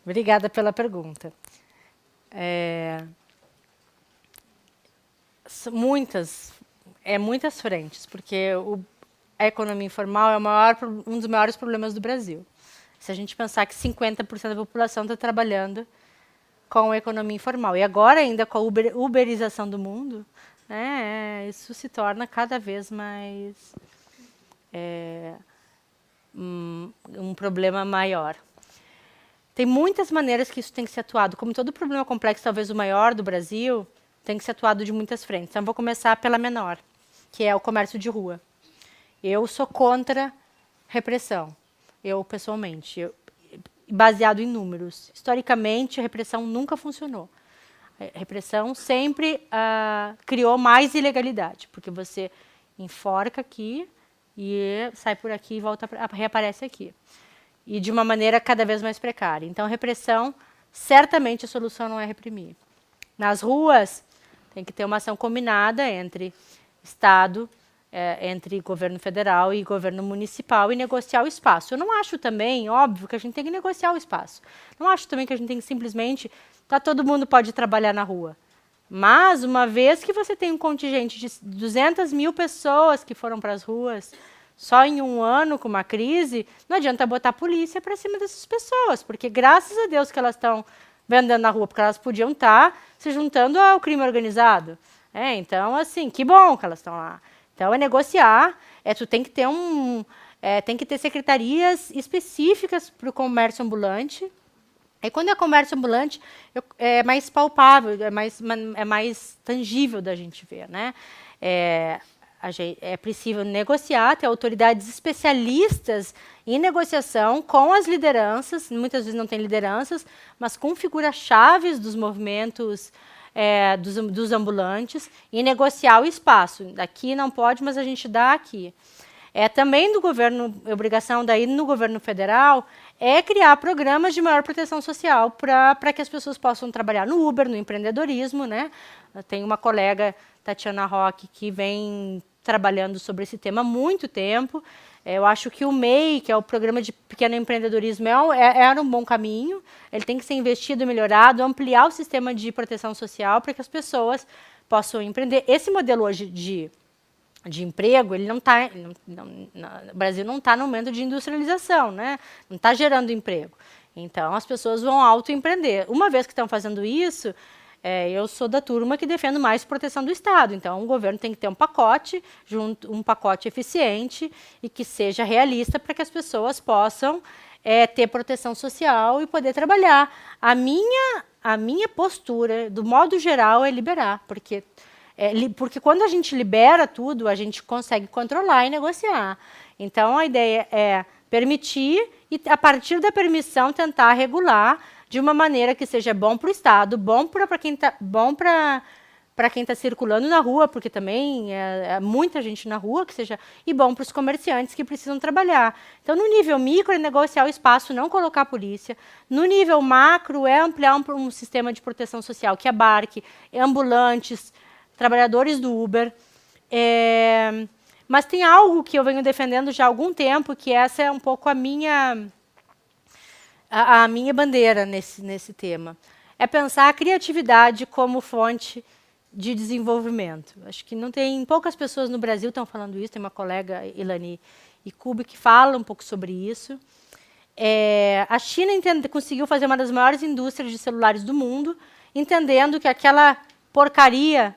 Obrigada pela pergunta. Muitas frentes, porque a economia informal é um dos maiores problemas do Brasil. Se a gente pensar que 50% da população está trabalhando com a economia informal. E agora, ainda com a uberização do mundo, isso se torna cada vez mais um problema maior. Tem muitas maneiras que isso tem que ser atuado. Como todo problema complexo, talvez o maior do Brasil, tem que ser atuado de muitas frentes. Então, vou começar pela menor, que é o comércio de rua. Eu sou contra repressão, eu pessoalmente, baseado em números. Historicamente, a repressão nunca funcionou. A repressão sempre criou mais ilegalidade, porque você enforca aqui e sai por aqui e volta reaparece aqui. E de uma maneira cada vez mais precária. Então, repressão, certamente a solução não é reprimir. Nas ruas, tem que ter uma ação combinada entre Estado, entre governo federal e governo municipal e negociar o espaço. Eu não acho também, óbvio, que a gente tem que negociar o espaço. Não acho também que a gente tem que simplesmente, todo mundo pode trabalhar na rua. Mas, uma vez que você tem um contingente de 200 mil pessoas que foram para as ruas, só em um ano com uma crise, não adianta botar a polícia para cima dessas pessoas, porque graças a Deus que elas estão vendendo na rua, porque elas podiam estar se juntando ao crime organizado. Então, assim, que bom que elas estão lá. Então, é negociar, tu tem que ter tem que ter secretarias específicas para o comércio ambulante. E quando é comércio ambulante, é mais palpável, é mais tangível da gente ver, né? É preciso negociar, ter autoridades especialistas em negociação com as lideranças, muitas vezes não tem lideranças, mas com figuras-chave dos movimentos dos ambulantes, e negociar o espaço. Daqui não pode, mas a gente dá aqui. Também do governo, obrigação daí no governo federal, criar programas de maior proteção social para que as pessoas possam trabalhar no Uber, no empreendedorismo, né? Tem uma colega, Tatiana Roque, que vem trabalhando sobre esse tema há muito tempo. Eu acho que o MEI, que é o Programa de Pequeno Empreendedorismo, era um bom caminho. Ele tem que ser investido e melhorado, ampliar o sistema de proteção social para que as pessoas possam empreender. Esse modelo hoje de emprego, ele não está, o Brasil não está no momento de industrialização, né? Não está gerando emprego. Então, as pessoas vão autoempreender. Uma vez que estão fazendo isso, eu sou da turma que defendo mais proteção do Estado. Então, o governo tem que ter um pacote eficiente e que seja realista para que as pessoas possam ter proteção social e poder trabalhar. A minha postura, do modo geral, é liberar, porque quando a gente libera tudo, a gente consegue controlar e negociar. Então, a ideia é permitir e, a partir da permissão, tentar regular de uma maneira que seja bom para o Estado, bom para quem está circulando na rua, porque também é muita gente na rua, e bom para os comerciantes que precisam trabalhar. Então, no nível micro, é negociar o espaço, não colocar a polícia. No nível macro, é ampliar um sistema de proteção social que abarque ambulantes, trabalhadores do Uber. Mas tem algo que eu venho defendendo já há algum tempo, que essa é um pouco a minha bandeira nesse tema. É pensar a criatividade como fonte de desenvolvimento. Acho que poucas pessoas no Brasil estão falando isso. Tem uma colega, Ilani Ikubi, que fala um pouco sobre isso. A China conseguiu fazer uma das maiores indústrias de celulares do mundo, entendendo que aquela porcaria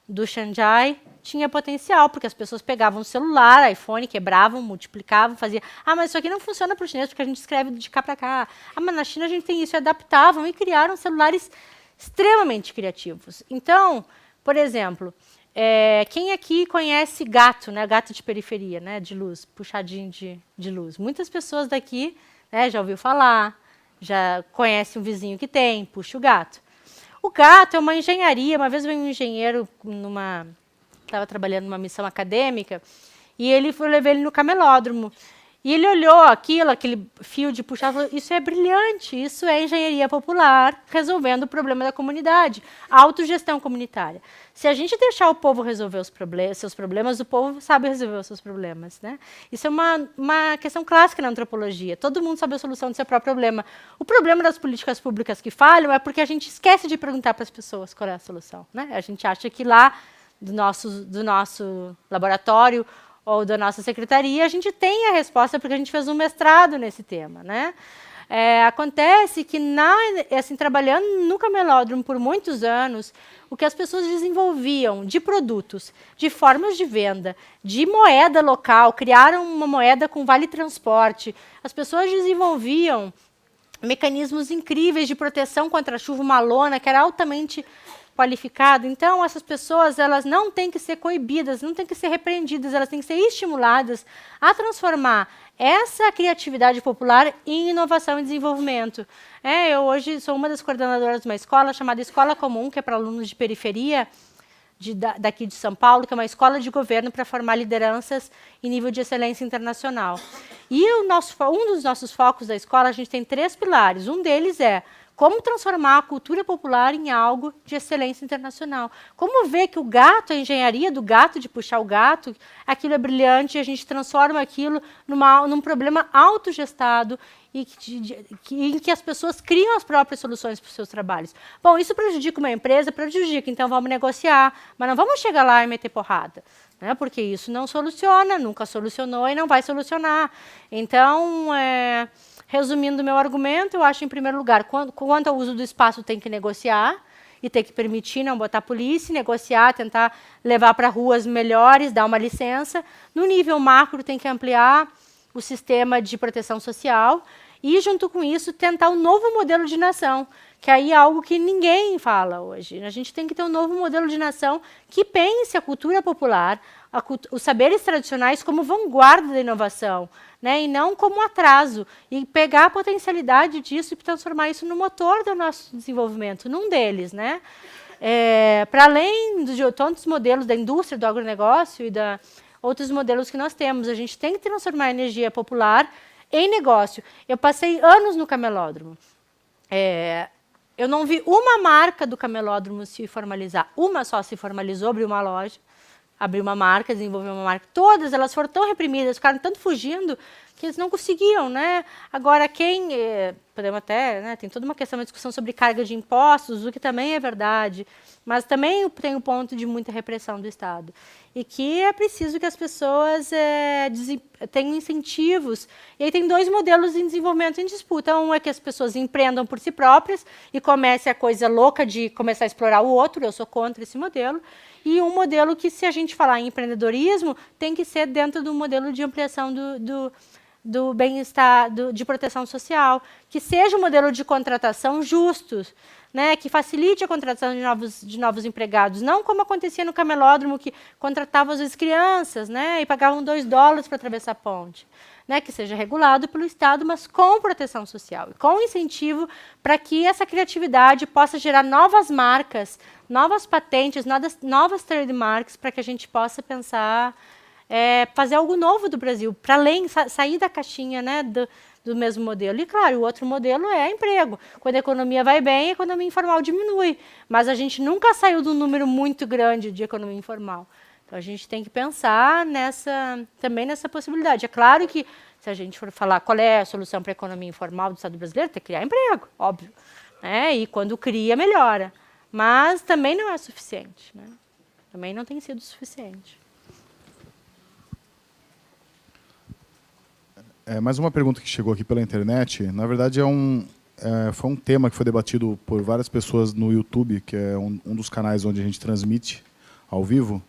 do Xangai tinha potencial, porque as pessoas pegavam o celular, iPhone, quebravam, multiplicavam, faziam. Mas isso aqui não funciona para o chinês, porque a gente escreve de cá para cá. Mas na China a gente tem isso, e adaptavam e criaram celulares extremamente criativos. Então, por exemplo, quem aqui conhece gato, né? Gato de periferia, né? De luz, puxadinho de luz. Muitas pessoas daqui, né, já ouviu falar, já conhece um vizinho que tem, puxa o gato. O gato é uma engenharia. Uma vez veio um engenheiro estava trabalhando numa missão acadêmica, e eu levei ele no camelódromo. E ele olhou aquele fio de puxar, e falou: isso é brilhante, isso é engenharia popular resolvendo o problema da comunidade, autogestão comunitária. Se a gente deixar o povo resolver seus problemas, o povo sabe resolver os seus problemas, né? Isso é uma questão clássica na antropologia. Todo mundo sabe a solução do seu próprio problema. O problema das políticas públicas que falham é porque a gente esquece de perguntar para as pessoas qual é a solução, né? A gente acha que lá do nosso laboratório ou da nossa secretaria, a gente tem a resposta porque a gente fez um mestrado nesse tema, né? Acontece que, trabalhando no camelódromo por muitos anos, o que as pessoas desenvolviam de produtos, de formas de venda, de moeda local, criaram uma moeda com vale transporte, as pessoas desenvolviam mecanismos incríveis de proteção contra a chuva, uma lona que era altamente qualificado. Então, essas pessoas, elas não têm que ser coibidas, não têm que ser repreendidas, elas têm que ser estimuladas a transformar essa criatividade popular em inovação e desenvolvimento. Eu hoje sou uma das coordenadoras de uma escola chamada Escola Comum, que é para alunos de periferia, daqui de São Paulo, que é uma escola de governo para formar lideranças em nível de excelência internacional. E um dos nossos focos da escola, a gente tem 3 pilares. Um deles é como transformar a cultura popular em algo de excelência internacional. Como ver que o gato, a engenharia do gato, de puxar o gato, aquilo é brilhante e a gente transforma aquilo num problema autogestado e em que as pessoas criam as próprias soluções para os seus trabalhos. Bom, isso prejudica uma empresa? Prejudica, então vamos negociar, mas não vamos chegar lá e meter porrada, né? Porque isso não soluciona, nunca solucionou e não vai solucionar. Então, resumindo o meu argumento, eu acho, em primeiro lugar, quanto ao uso do espaço, tem que negociar e tem que permitir, não botar polícia, negociar, tentar levar para ruas melhores, dar uma licença. No nível macro, tem que ampliar o sistema de proteção social e, junto com isso, tentar um novo modelo de nação, que aí é algo que ninguém fala hoje. A gente tem que ter um novo modelo de nação que pense a cultura popular, os saberes tradicionais como vanguarda da inovação, né, e não como atraso, e pegar a potencialidade disso e transformar isso no motor do nosso desenvolvimento, num deles, né? Para além de tantos modelos da indústria, do agronegócio e outros modelos que nós temos, a gente tem que transformar a energia popular em negócio. Eu passei anos no camelódromo. Eu não vi uma marca do camelódromo se formalizar. Uma só se formalizou, abriu uma loja, abriu uma marca, desenvolveu uma marca. Todas elas foram tão reprimidas, ficaram tanto fugindo, que eles não conseguiam, né? Agora, podemos até, né, tem toda uma questão, uma discussão sobre carga de impostos, o que também é verdade, mas também tem um ponto de muita repressão do Estado. E que é preciso que as pessoas tenham incentivos. E aí tem 2 modelos em desenvolvimento em disputa. Um é que as pessoas empreendam por si próprias e comece a coisa louca de começar a explorar o outro, eu sou contra esse modelo. E um modelo que, se a gente falar em empreendedorismo, tem que ser dentro do modelo de ampliação do bem-estar, de proteção social, que seja um modelo de contratação justo, né, que facilite a contratação de novos empregados, não como acontecia no camelódromo, que contratavam às vezes crianças, né, e pagavam $2 para atravessar a ponte. Né, que seja regulado pelo Estado, mas com proteção social, com incentivo para que essa criatividade possa gerar novas marcas, novas patentes, novas trademarks, para que a gente possa pensar, fazer algo novo do Brasil, para além, sair da caixinha, né, do mesmo modelo. E, claro, o outro modelo é emprego. Quando a economia vai bem, a economia informal diminui. Mas a gente nunca saiu de um número muito grande de economia informal. Então, a gente tem que pensar também nessa possibilidade. É claro que, se a gente for falar qual é a solução para a economia informal do Estado brasileiro, tem que criar emprego, óbvio. Né? E quando cria, melhora. Mas também não é suficiente. Né? Também não tem sido suficiente. Mais uma pergunta que chegou aqui pela internet. Na verdade, foi um tema que foi debatido por várias pessoas no YouTube, que é um dos canais onde a gente transmite ao vivo.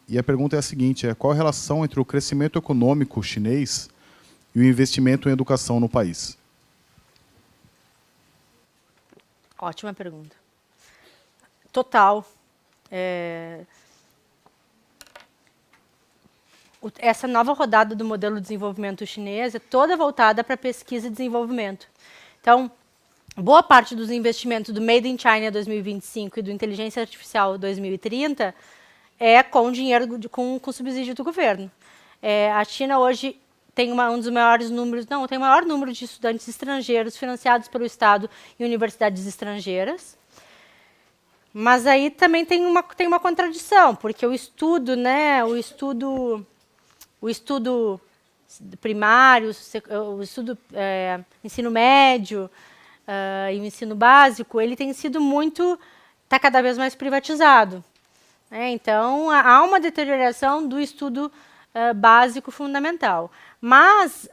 E a pergunta é a seguinte: qual a relação entre o crescimento econômico chinês e o investimento em educação no país? Ótima pergunta. Total. Essa nova rodada do modelo de desenvolvimento chinês é toda voltada para pesquisa e desenvolvimento. Então, boa parte dos investimentos do Made in China 2025 e do Inteligência Artificial 2030 com dinheiro, com subsídio do governo. A China hoje tem um dos maiores números, tem o maior número de estudantes estrangeiros financiados pelo Estado em universidades estrangeiras. Mas aí também tem uma contradição, porque o estudo primário, o estudo ensino médio e o ensino básico, ele tem sido está cada vez mais privatizado. Então, há uma deterioração do estudo básico fundamental. Mas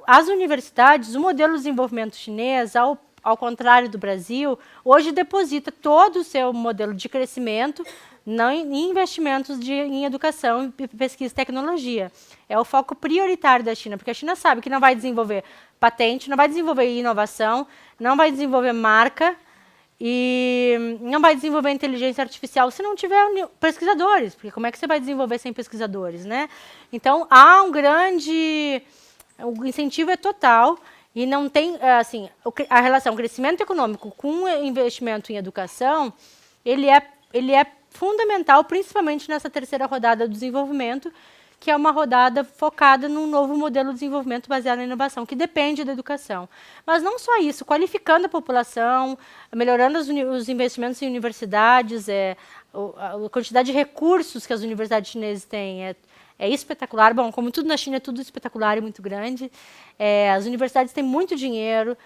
as universidades, o modelo de desenvolvimento chinês, ao contrário do Brasil, hoje deposita todo o seu modelo de crescimento em investimentos em educação, pesquisa e tecnologia. É o foco prioritário da China, porque a China sabe que não vai desenvolver patente, não vai desenvolver inovação, não vai desenvolver marca, e não vai desenvolver inteligência artificial se não tiver pesquisadores, porque como é que você vai desenvolver sem pesquisadores, né? Então, há o incentivo é total e não tem, a relação crescimento econômico com investimento em educação, ele é fundamental, principalmente nessa terceira rodada do desenvolvimento, que é uma rodada focada num novo modelo de desenvolvimento baseado na inovação, que depende da educação. Mas não só isso, qualificando a população, melhorando os investimentos em universidades, a quantidade de recursos que as universidades chinesas têm é espetacular. Bom, como tudo na China é tudo espetacular e muito grande. As universidades têm muito dinheiro,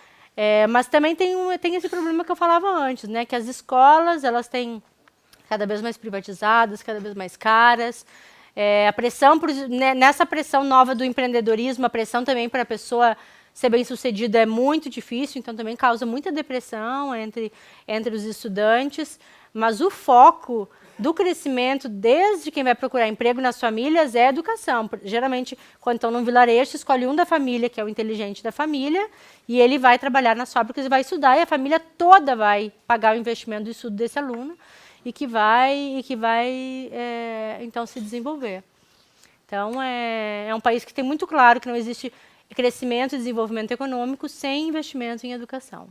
mas também tem esse problema que eu falava antes, né, que as escolas elas têm cada vez mais privatizadas, cada vez mais caras. A pressão nessa pressão nova do empreendedorismo, a pressão também para a pessoa ser bem-sucedida é muito difícil, então também causa muita depressão entre os estudantes. Mas o foco do crescimento, desde quem vai procurar emprego nas famílias, é a educação. Geralmente, quando estão num vilarejo, escolhe um da família, que é o inteligente da família, e ele vai trabalhar nas fábricas e vai estudar, e a família toda vai pagar o investimento do estudo desse aluno, e que vai então se desenvolver. Então, é um país que tem muito claro que não existe crescimento e desenvolvimento econômico sem investimento em educação.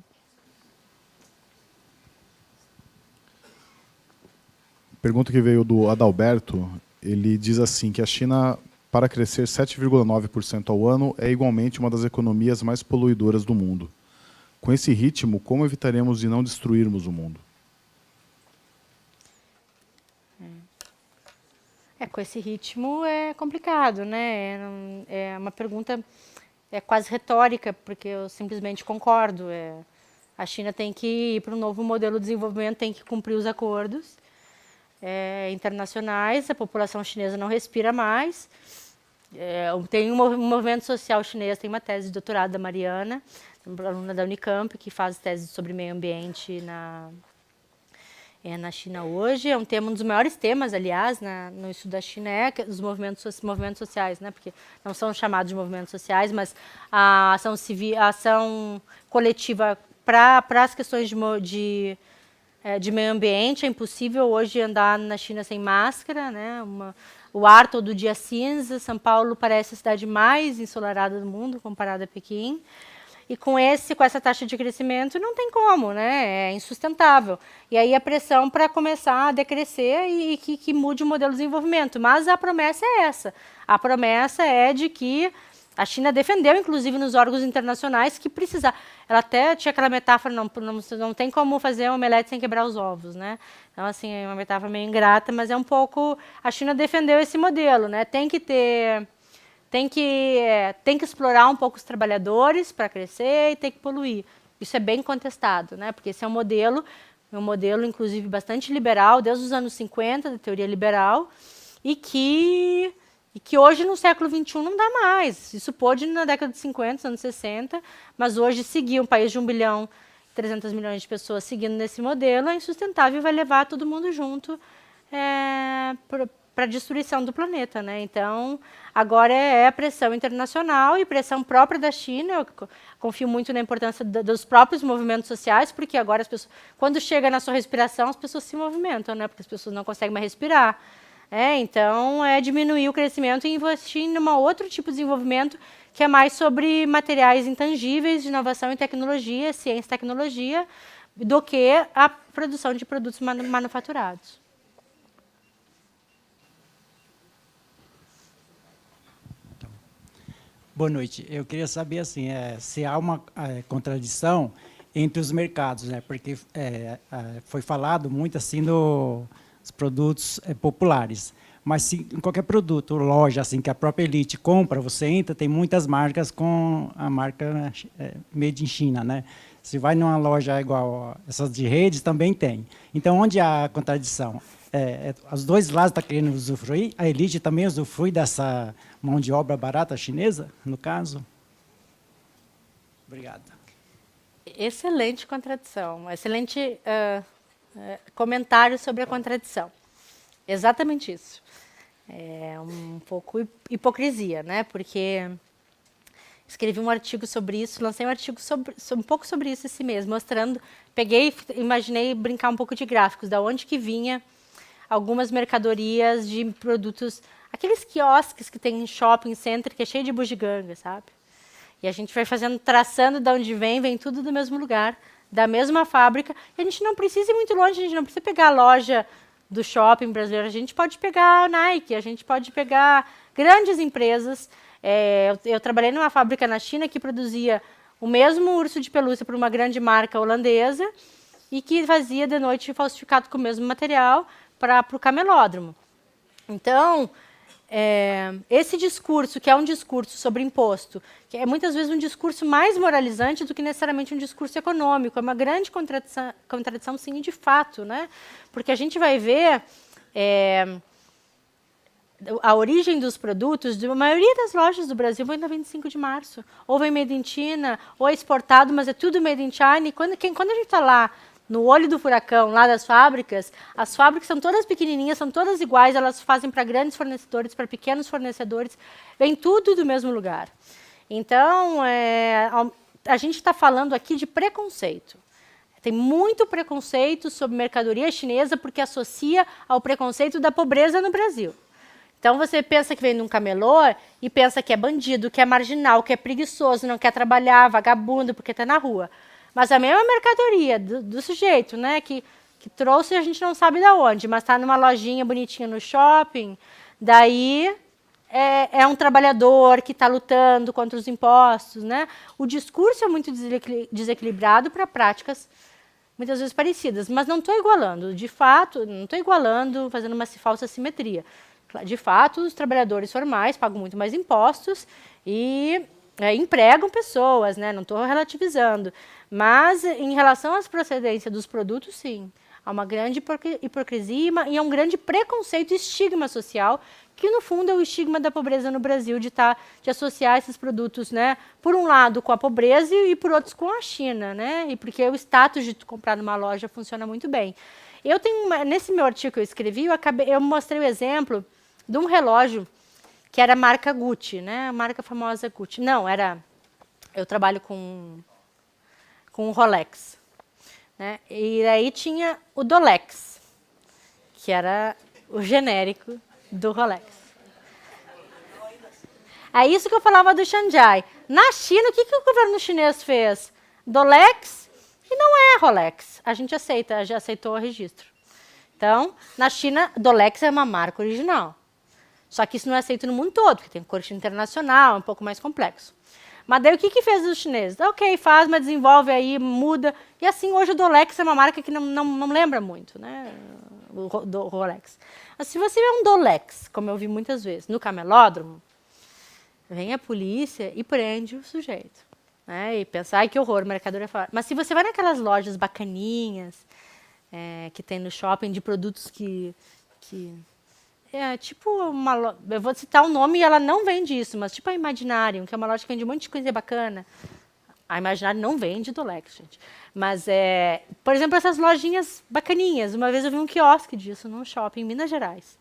Pergunta que veio do Adalberto, ele diz assim, que a China, para crescer 7,9% ao ano, é igualmente uma das economias mais poluidoras do mundo. Com esse ritmo, como evitaremos de não destruirmos o mundo? Com esse ritmo é complicado, né? É uma pergunta quase retórica, porque eu simplesmente concordo. A China tem que ir para um novo modelo de desenvolvimento, tem que cumprir os acordos internacionais, a população chinesa não respira mais. Tem um movimento social chinês, tem uma tese de doutorado da Mariana, uma aluna da Unicamp, que faz tese sobre meio ambiente na China hoje. É um dos maiores temas, aliás, no estudo da China, os movimentos sociais, né? Porque não são chamados de movimentos sociais, mas a ação civil, a ação coletiva para as questões de meio ambiente. É impossível hoje andar na China sem máscara, né? O ar todo dia cinza. São Paulo parece a cidade mais ensolarada do mundo, comparada a Pequim. E com essa taxa de crescimento não tem como, né? É insustentável. E aí a pressão para começar a decrescer e que mude o modelo de desenvolvimento. Mas a promessa é essa. A promessa é de que a China defendeu, inclusive, nos órgãos internacionais, que precisar. Ela até tinha aquela metáfora, não tem como fazer um omelete sem quebrar os ovos, né? Então, assim, é uma metáfora meio ingrata, mas é um pouco... A China defendeu esse modelo, né? Tem que explorar um pouco os trabalhadores para crescer e tem que poluir. Isso é bem contestado, né? Porque esse é um modelo, inclusive, bastante liberal, desde os anos 50, da teoria liberal, e que hoje, no século XXI, não dá mais. Isso pôde na década de 50, anos 60, mas hoje seguir um país de 1 bilhão e 300 milhões de pessoas seguindo nesse modelo é insustentável e vai levar todo mundo junto para a destruição do planeta, né? Então, agora é a pressão internacional e pressão própria da China. Eu confio muito na importância dos próprios movimentos sociais, porque agora as pessoas, quando chega na sua respiração, as pessoas se movimentam, né? Porque as pessoas não conseguem mais respirar. Então, diminuir o crescimento e investir em um outro tipo de desenvolvimento que é mais sobre materiais intangíveis, de inovação e tecnologia, ciência e tecnologia, do que a produção de produtos manufaturados. Boa noite. Eu queria saber assim, se há uma contradição entre os mercados, né? Porque foi falado muito assim dos produtos populares, mas se em qualquer produto, loja assim que a própria elite compra, você entra, tem muitas marcas com a marca Made in China, né? Se vai numa loja igual essas de redes, também tem. Então, onde há a contradição? Os dois lados estão querendo usufruir, a elite também usufrui dessa mão de obra barata chinesa, no caso? Obrigado. Excelente contradição, excelente comentário sobre a contradição. Exatamente isso. É um pouco hipocrisia, né? Porque escrevi um artigo sobre isso, lancei um artigo um pouco sobre isso esse mês, mostrando, imaginei brincar um pouco de gráficos, da onde que vinha algumas mercadorias de produtos, aqueles quiosques que tem em shopping center, que é cheio de bugiganga, sabe? E a gente vai traçando de onde vem tudo do mesmo lugar, da mesma fábrica, e a gente não precisa ir muito longe, a gente não precisa pegar a loja do shopping brasileiro. A gente pode pegar a Nike, a gente pode pegar grandes empresas. Eu trabalhei numa fábrica na China que produzia o mesmo urso de pelúcia para uma grande marca holandesa e que fazia de noite falsificado com o mesmo material para o camelódromo. Então, esse discurso, que é um discurso sobre imposto, que é muitas vezes um discurso mais moralizante do que necessariamente um discurso econômico, é uma grande contradição sim, de fato, né? Porque a gente vai ver a origem dos produtos, a maioria das lojas do Brasil vem na 25 de março, ou vem made in China, ou é exportado, mas é tudo made in China, e quando a gente está lá no olho do furacão, lá das fábricas, as fábricas são todas pequenininhas, são todas iguais, elas fazem para grandes fornecedores, para pequenos fornecedores, vem tudo do mesmo lugar. Então, a gente está falando aqui de preconceito. Tem muito preconceito sobre mercadoria chinesa porque associa ao preconceito da pobreza no Brasil. Então, você pensa que vem de um camelô e pensa que é bandido, que é marginal, que é preguiçoso, não quer trabalhar, vagabundo, porque está na rua. Mas a mesma mercadoria do sujeito, né, que trouxe a gente não sabe de onde, mas está numa lojinha bonitinha no shopping, daí é um trabalhador que está lutando contra os impostos. Né? O discurso é muito desequilibrado para práticas muitas vezes parecidas, mas não estou igualando, de fato, não estou igualando, fazendo uma falsa simetria. De fato, os trabalhadores formais pagam muito mais impostos e empregam pessoas, né? Não estou relativizando. Mas, em relação às procedências dos produtos, sim. Há uma grande hipocrisia e há um grande preconceito e estigma social, que, no fundo, é o estigma da pobreza no Brasil, de associar esses produtos, né, por um lado, com a pobreza e, por outros, com a China. Né? E porque o status de comprar numa loja funciona muito bem. Nesse meu artigo que eu escrevi, eu mostrei o exemplo de um relógio que era a marca Gucci, né? A marca famosa Gucci. Não, eu trabalho com o Rolex. Né? E aí tinha o Dolex, que era o genérico do Rolex. É isso que eu falava do Xangai. Na China, o que o governo chinês fez? Dolex e não é Rolex. A gente já aceitou o registro. Então, na China, Dolex é uma marca original. Só que isso não é aceito no mundo todo, porque tem corte internacional, é um pouco mais complexo. Mas daí o que fez os chineses? Ok, faz, mas desenvolve aí, muda. E assim, hoje o Dolex é uma marca que não lembra muito, né? O Rolex. Mas se você vê um Dolex, como eu vi muitas vezes, no camelódromo, vem a polícia e prende o sujeito. Né? E pensa, ai que horror, mercadoria fora. Mas se você vai naquelas lojas bacaninhas, que tem no shopping de produtos que tipo eu vou citar um nome e ela não vende isso, mas tipo a Imaginarium, que é uma loja que vende um monte de coisa bacana. A Imaginarium não vende Dolex, gente. Mas, por exemplo, essas lojinhas bacaninhas. Uma vez eu vi um quiosque disso num shopping em Minas Gerais.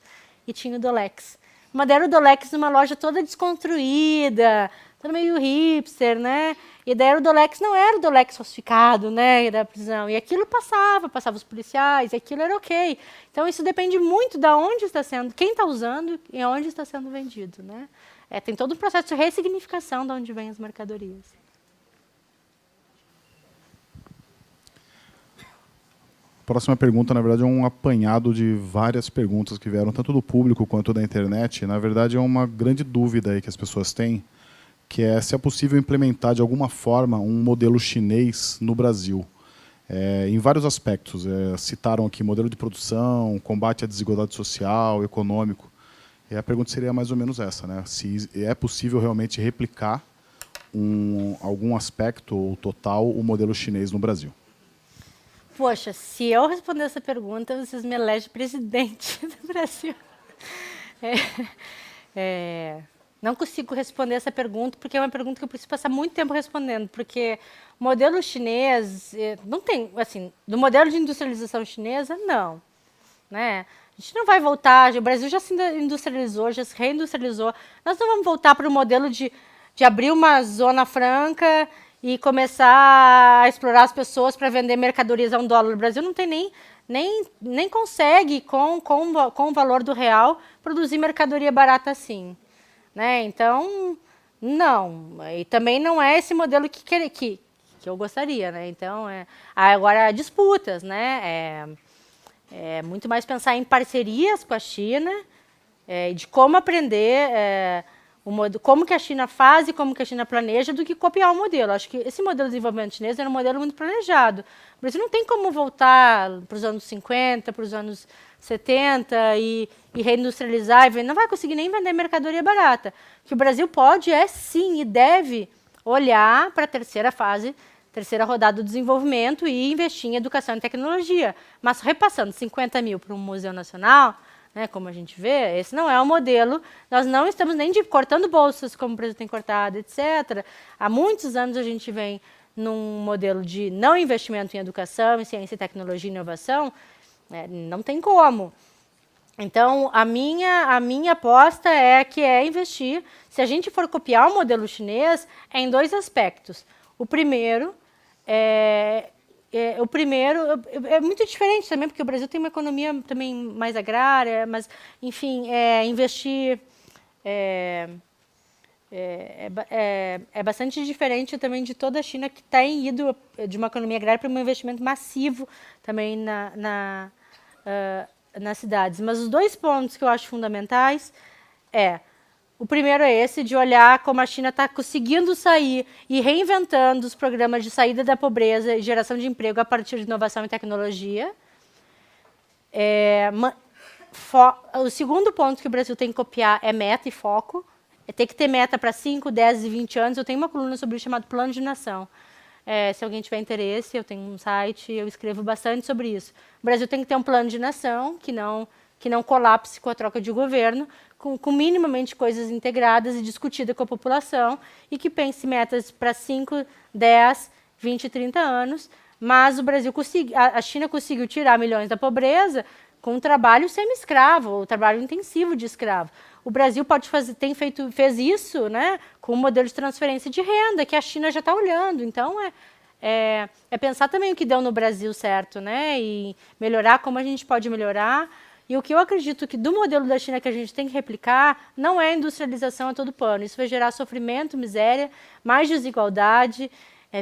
E tinha o Dolex. Mas deram o Dolex numa loja toda desconstruída, toda meio hipster, né? E daí o Dolex não era o Dolex falsificado, né, da prisão. E aquilo passava os policiais, e aquilo era ok. Então, isso depende muito de onde está sendo, quem está usando e onde está sendo vendido, né? Tem todo um processo de ressignificação de onde vêm as mercadorias. A próxima pergunta, na verdade, é um apanhado de várias perguntas que vieram tanto do público quanto da internet. Na verdade, é uma grande dúvida aí que as pessoas têm, que é se é possível implementar de alguma forma um modelo chinês no Brasil. Em vários aspectos. Citaram aqui modelo de produção, combate à desigualdade social, econômico. E a pergunta seria mais ou menos essa, né? Se é possível realmente replicar algum aspecto ou total o modelo chinês no Brasil. Poxa, se eu responder essa pergunta, vocês me elegem presidente do Brasil. Não consigo responder essa pergunta, porque é uma pergunta que eu preciso passar muito tempo respondendo, porque o modelo chinês, não tem, assim, do modelo de industrialização chinesa, não. Né? A gente não vai voltar, o Brasil já se industrializou, já se reindustrializou, nós não vamos voltar para o modelo de abrir uma zona franca e começar a explorar as pessoas para vender mercadorias a $1. O Brasil não tem nem consegue, com o valor do real, produzir mercadoria barata assim. Né? Então, não. E também não é esse modelo que eu gostaria. Né? Então, agora, disputas. Né? É muito mais pensar em parcerias com a China, de como aprender como que a China faz e como que a China planeja, do que copiar o modelo. Acho que esse modelo de desenvolvimento chinês era um modelo muito planejado. O Brasil não tem como voltar para os anos 50, para os anos 70 e reindustrializar, não vai conseguir nem vender mercadoria barata. O que o Brasil pode sim, e deve olhar para a terceira fase, terceira rodada do desenvolvimento e investir em educação e tecnologia. Mas repassando 50 mil para um museu nacional, né, como a gente vê, esse não é o modelo. Nós não estamos nem cortando bolsas, como o Brasil tem cortado, etc. Há muitos anos a gente vem num modelo de não investimento em educação, em ciência, tecnologia e inovação. Não tem como. Então, a minha aposta é investir. Se a gente for copiar o modelo chinês, em 2 aspectos. O primeiro é muito diferente também, porque o Brasil tem uma economia também mais agrária, mas, enfim, investir é bastante diferente também de toda a China, que tem ido de uma economia agrária para um investimento massivo também nas cidades. Mas os 2 pontos que eu acho fundamentais o primeiro é esse, de olhar como a China está conseguindo sair e reinventando os programas de saída da pobreza e geração de emprego a partir de inovação e tecnologia. O segundo ponto que o Brasil tem que copiar é meta e foco. Tem que ter meta para 5, 10 e 20 anos. Eu tenho uma coluna sobre isso chamada Plano de Nação. Se alguém tiver interesse, eu tenho um site, eu escrevo bastante sobre isso. O Brasil tem que ter um plano de nação que não colapse com a troca de governo, com minimamente coisas integradas e discutidas com a população, e que pense metas para 5, 10, 20, 30 anos, mas a China conseguiu tirar milhões da pobreza com um trabalho semi-escravo, o trabalho intensivo de escravo. O Brasil fez isso, né, com um modelo de transferência de renda, que a China já está olhando. Então, pensar também o que deu no Brasil certo, né, e melhorar como a gente pode melhorar. E o que eu acredito que do modelo da China que a gente tem que replicar não é industrialização a todo pano. Isso vai gerar sofrimento, miséria, mais desigualdade,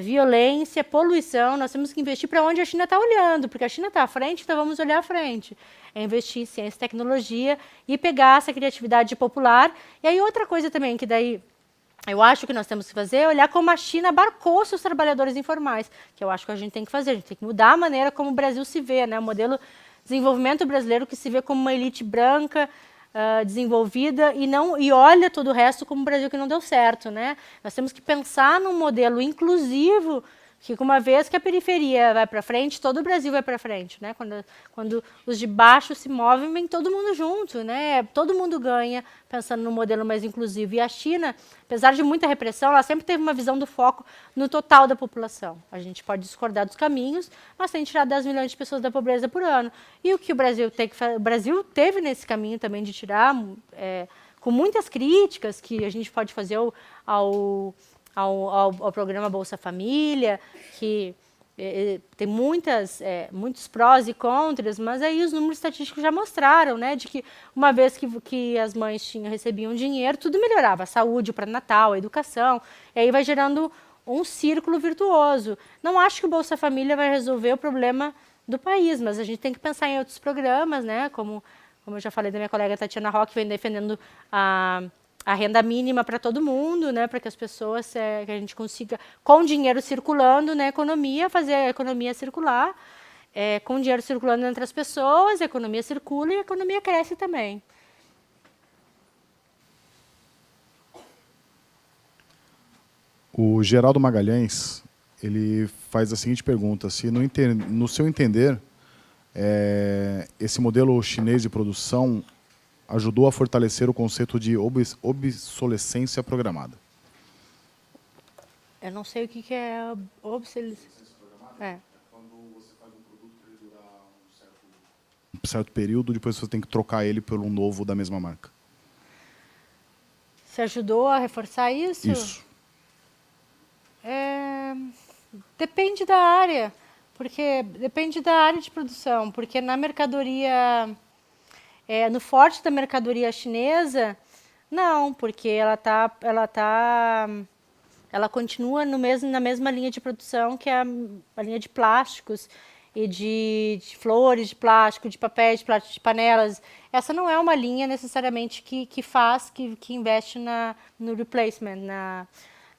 violência, poluição. Nós temos que investir para onde a China está olhando, porque a China está à frente, então vamos olhar à frente. Investir em ciência e tecnologia e pegar essa criatividade popular. E aí outra coisa também que daí eu acho que nós temos que fazer é olhar como a China abarcou seus trabalhadores informais, que eu acho que a gente tem que fazer. A gente tem que mudar a maneira como o Brasil se vê, né? O modelo desenvolvimento brasileiro que se vê como uma elite branca, desenvolvida, e olha todo o resto como um Brasil que não deu certo, né? Nós temos que pensar num modelo inclusivo, que uma vez que a periferia vai para frente, todo o Brasil vai para frente, né? Quando os de baixo se movem, vem todo mundo junto, né? Todo mundo ganha pensando num modelo mais inclusivo. E a China, apesar de muita repressão, ela sempre teve uma visão do foco no total da população. A gente pode discordar dos caminhos, mas tem que tirar 10 milhões de pessoas da pobreza por ano. E o que o Brasil tem que fazer? O Brasil teve nesse caminho também de tirar, com muitas críticas que a gente pode fazer ao programa Bolsa Família, que tem muitos prós e contras, mas aí os números estatísticos já mostraram, né, de que uma vez que as mães recebiam dinheiro, tudo melhorava, a saúde, o pré-natal, a educação, e aí vai gerando um círculo virtuoso. Não acho que o Bolsa Família vai resolver o problema do país, mas a gente tem que pensar em outros programas, né, como eu já falei da minha colega Tatiana Roque, vem defendendo a renda mínima para todo mundo, né, para que as pessoas, que a gente consiga, com dinheiro circulando na economia, fazer a economia circular, com dinheiro circulando entre as pessoas, a economia circula e a economia cresce também. O Geraldo Magalhães, ele faz a seguinte pergunta: se no seu entender, esse modelo chinês de produção ajudou a fortalecer o conceito de obsolescência programada? Eu não sei o que é obsolescência. Quando você faz um produto para ele durar um certo período, depois você tem que trocar ele por um novo da mesma marca. Você ajudou a reforçar isso? Isso. Depende da área, porque depende da área de produção, porque na mercadoria, no forte da mercadoria chinesa, não, porque ela continua na mesma linha de produção, que é a linha de plásticos, e de flores, de plástico, de papéis, de plástico, de panelas. Essa não é uma linha necessariamente que investe no replacement, na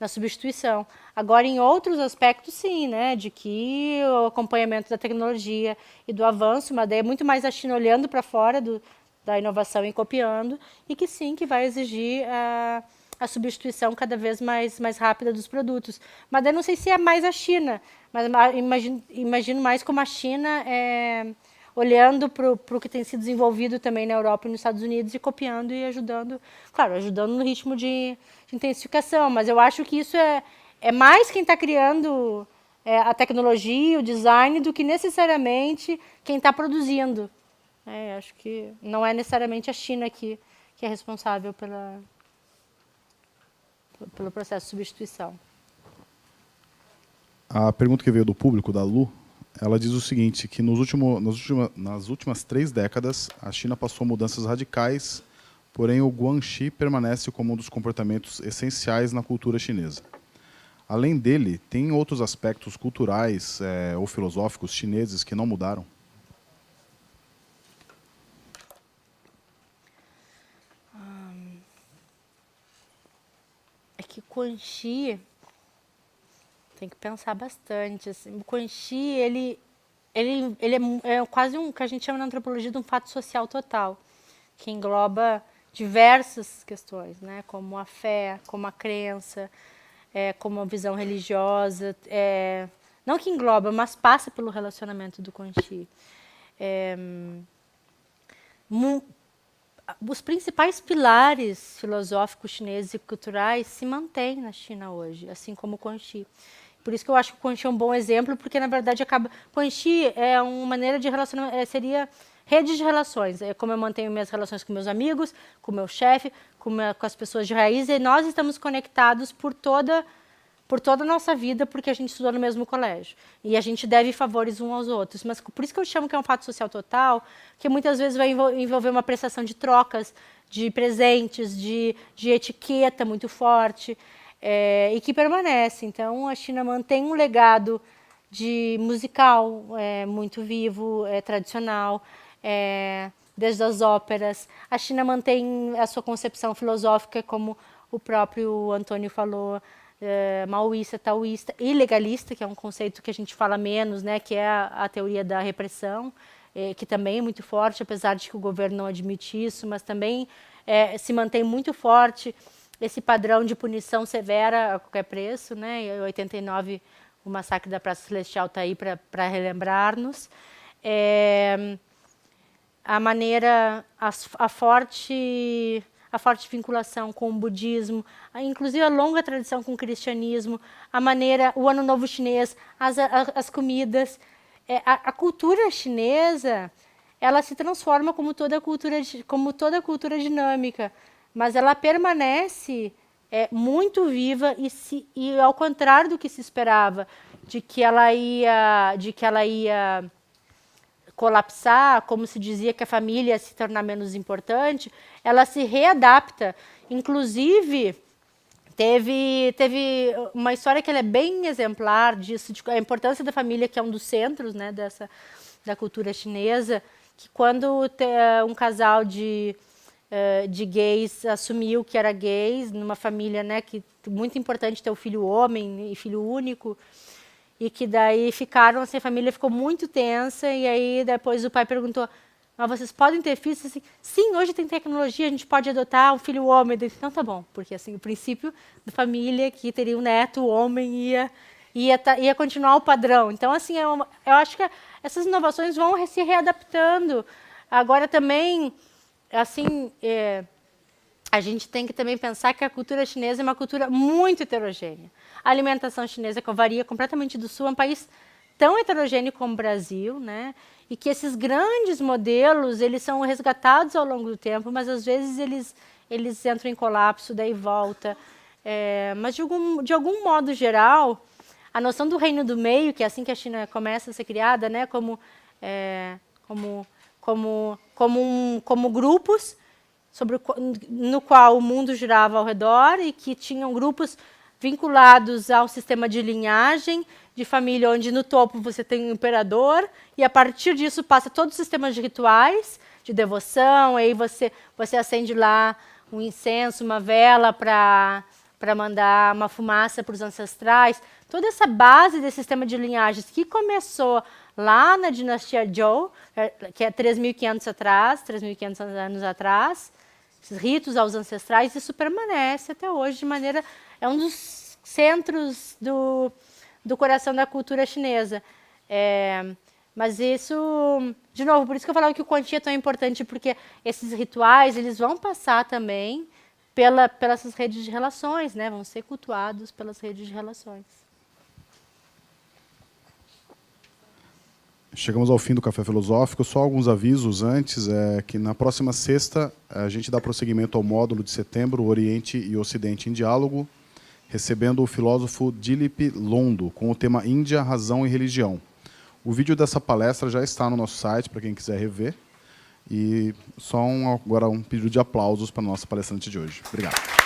substituição. Agora, em outros aspectos, sim, né, de que o acompanhamento da tecnologia e do avanço, mas daí é muito mais a China olhando para fora da inovação e copiando, e que sim, que vai exigir a substituição cada vez mais rápida dos produtos. Mas daí não sei se é mais a China, mas imagino mais como a China olhando para o que tem sido desenvolvido também na Europa e nos Estados Unidos e copiando e ajudando, claro, ajudando no ritmo de intensificação, mas eu acho que isso é mais quem está criando a tecnologia, o design, do que necessariamente quem está produzindo. Acho que não é necessariamente a China que é responsável pelo processo de substituição. A pergunta que veio do público, da Lu, ela diz o seguinte, que nas últimas 3 décadas, a China passou mudanças radicais, porém o guanxi permanece como um dos comportamentos essenciais na cultura chinesa. Além dele, tem outros aspectos culturais ou filosóficos chineses que não mudaram? É que o guanxi tem que pensar bastante. Assim. O guanxi, ele é quase um que a gente chama na antropologia de um fato social total, que engloba diversas questões, né, como a fé, como a crença, como a visão religiosa, não que engloba, mas passa pelo relacionamento do guanxi. Os principais pilares filosóficos chineses e culturais se mantêm na China hoje, assim como o guanxi. Por isso que eu acho que o guanxi é um bom exemplo, porque na verdade guanxi é uma maneira de relacionamento, seria rede de relações. É como eu mantenho minhas relações com meus amigos, com o meu chefe, com as pessoas de raiz, e nós estamos conectados por toda a nossa vida, porque a gente estudou no mesmo colégio. E a gente deve favores uns aos outros. Mas por isso que eu chamo que é um fato social total, que muitas vezes vai envolver uma prestação de trocas, de presentes, de etiqueta muito forte, e que permanece. Então, a China mantém um legado musical muito vivo, tradicional, desde as óperas. A China mantém a sua concepção filosófica, como o próprio Antônio falou, maoísta, taoísta e legalista, que é um conceito que a gente fala menos, né, que é a teoria da repressão, que também é muito forte, apesar de que o governo não admite isso, mas também se mantém muito forte esse padrão de punição severa a qualquer preço, né? Em 89, o massacre da Praça Celestial está aí para relembrar-nos. A forte vinculação com o budismo, inclusive a longa tradição com o cristianismo, o Ano Novo Chinês, as comidas. A cultura chinesa, ela se transforma como toda cultura dinâmica, mas ela permanece muito viva e ao contrário do que se esperava, de que ela ia colapsar, como se dizia que a família ia se tornar menos importante, ela se readapta. Inclusive, teve uma história que ela é bem exemplar disso, de a importância da família, que é um dos centros, né, da cultura chinesa, que quando um casal de gays assumiu que era gays, numa família, né, que muito importante ter o filho homem e filho único, e que daí ficaram, assim, a família ficou muito tensa, e aí depois o pai perguntou, mas vocês podem ter filhos? Assim, sim, hoje tem tecnologia, a gente pode adotar um filho homem. Então tá bom, porque assim, o princípio da família que teria um neto homem ia continuar o padrão. Então, assim, eu acho que essas inovações vão se readaptando. Agora também, assim, a gente tem que também pensar que a cultura chinesa é uma cultura muito heterogênea. A alimentação chinesa, que varia completamente do sul, é um país tão heterogêneo como o Brasil, né? E que esses grandes modelos, eles são resgatados ao longo do tempo, mas às vezes eles entram em colapso, daí volta. Mas de algum modo geral, a noção do reino do meio, que é assim que a China começa a ser criada, né? Como grupos no qual o mundo girava ao redor e que tinham grupos vinculados ao sistema de linhagem, de família, onde no topo você tem um imperador, e a partir disso passa todo o sistema de rituais, de devoção, aí você acende lá um incenso, uma vela para mandar uma fumaça para os ancestrais. Toda essa base desse sistema de linhagens que começou lá na dinastia Zhou, que é 3.500 anos atrás, esses ritos aos ancestrais, isso permanece até hoje de maneira... É um dos centros do coração da cultura chinesa. Mas isso, de novo, por isso que eu falava que o Quanti é tão importante, porque esses rituais eles vão passar também pelas redes de relações, né? Vão ser cultuados pelas redes de relações. Chegamos ao fim do Café Filosófico. Só alguns avisos antes, que na próxima sexta a gente dá prosseguimento ao módulo de setembro, Oriente e Ocidente em Diálogo, recebendo o filósofo Dilip Londo, com o tema Índia, Razão e Religião. O vídeo dessa palestra já está no nosso site, para quem quiser rever. E só agora um pedido de aplausos para a nossa palestrante de hoje. Obrigado.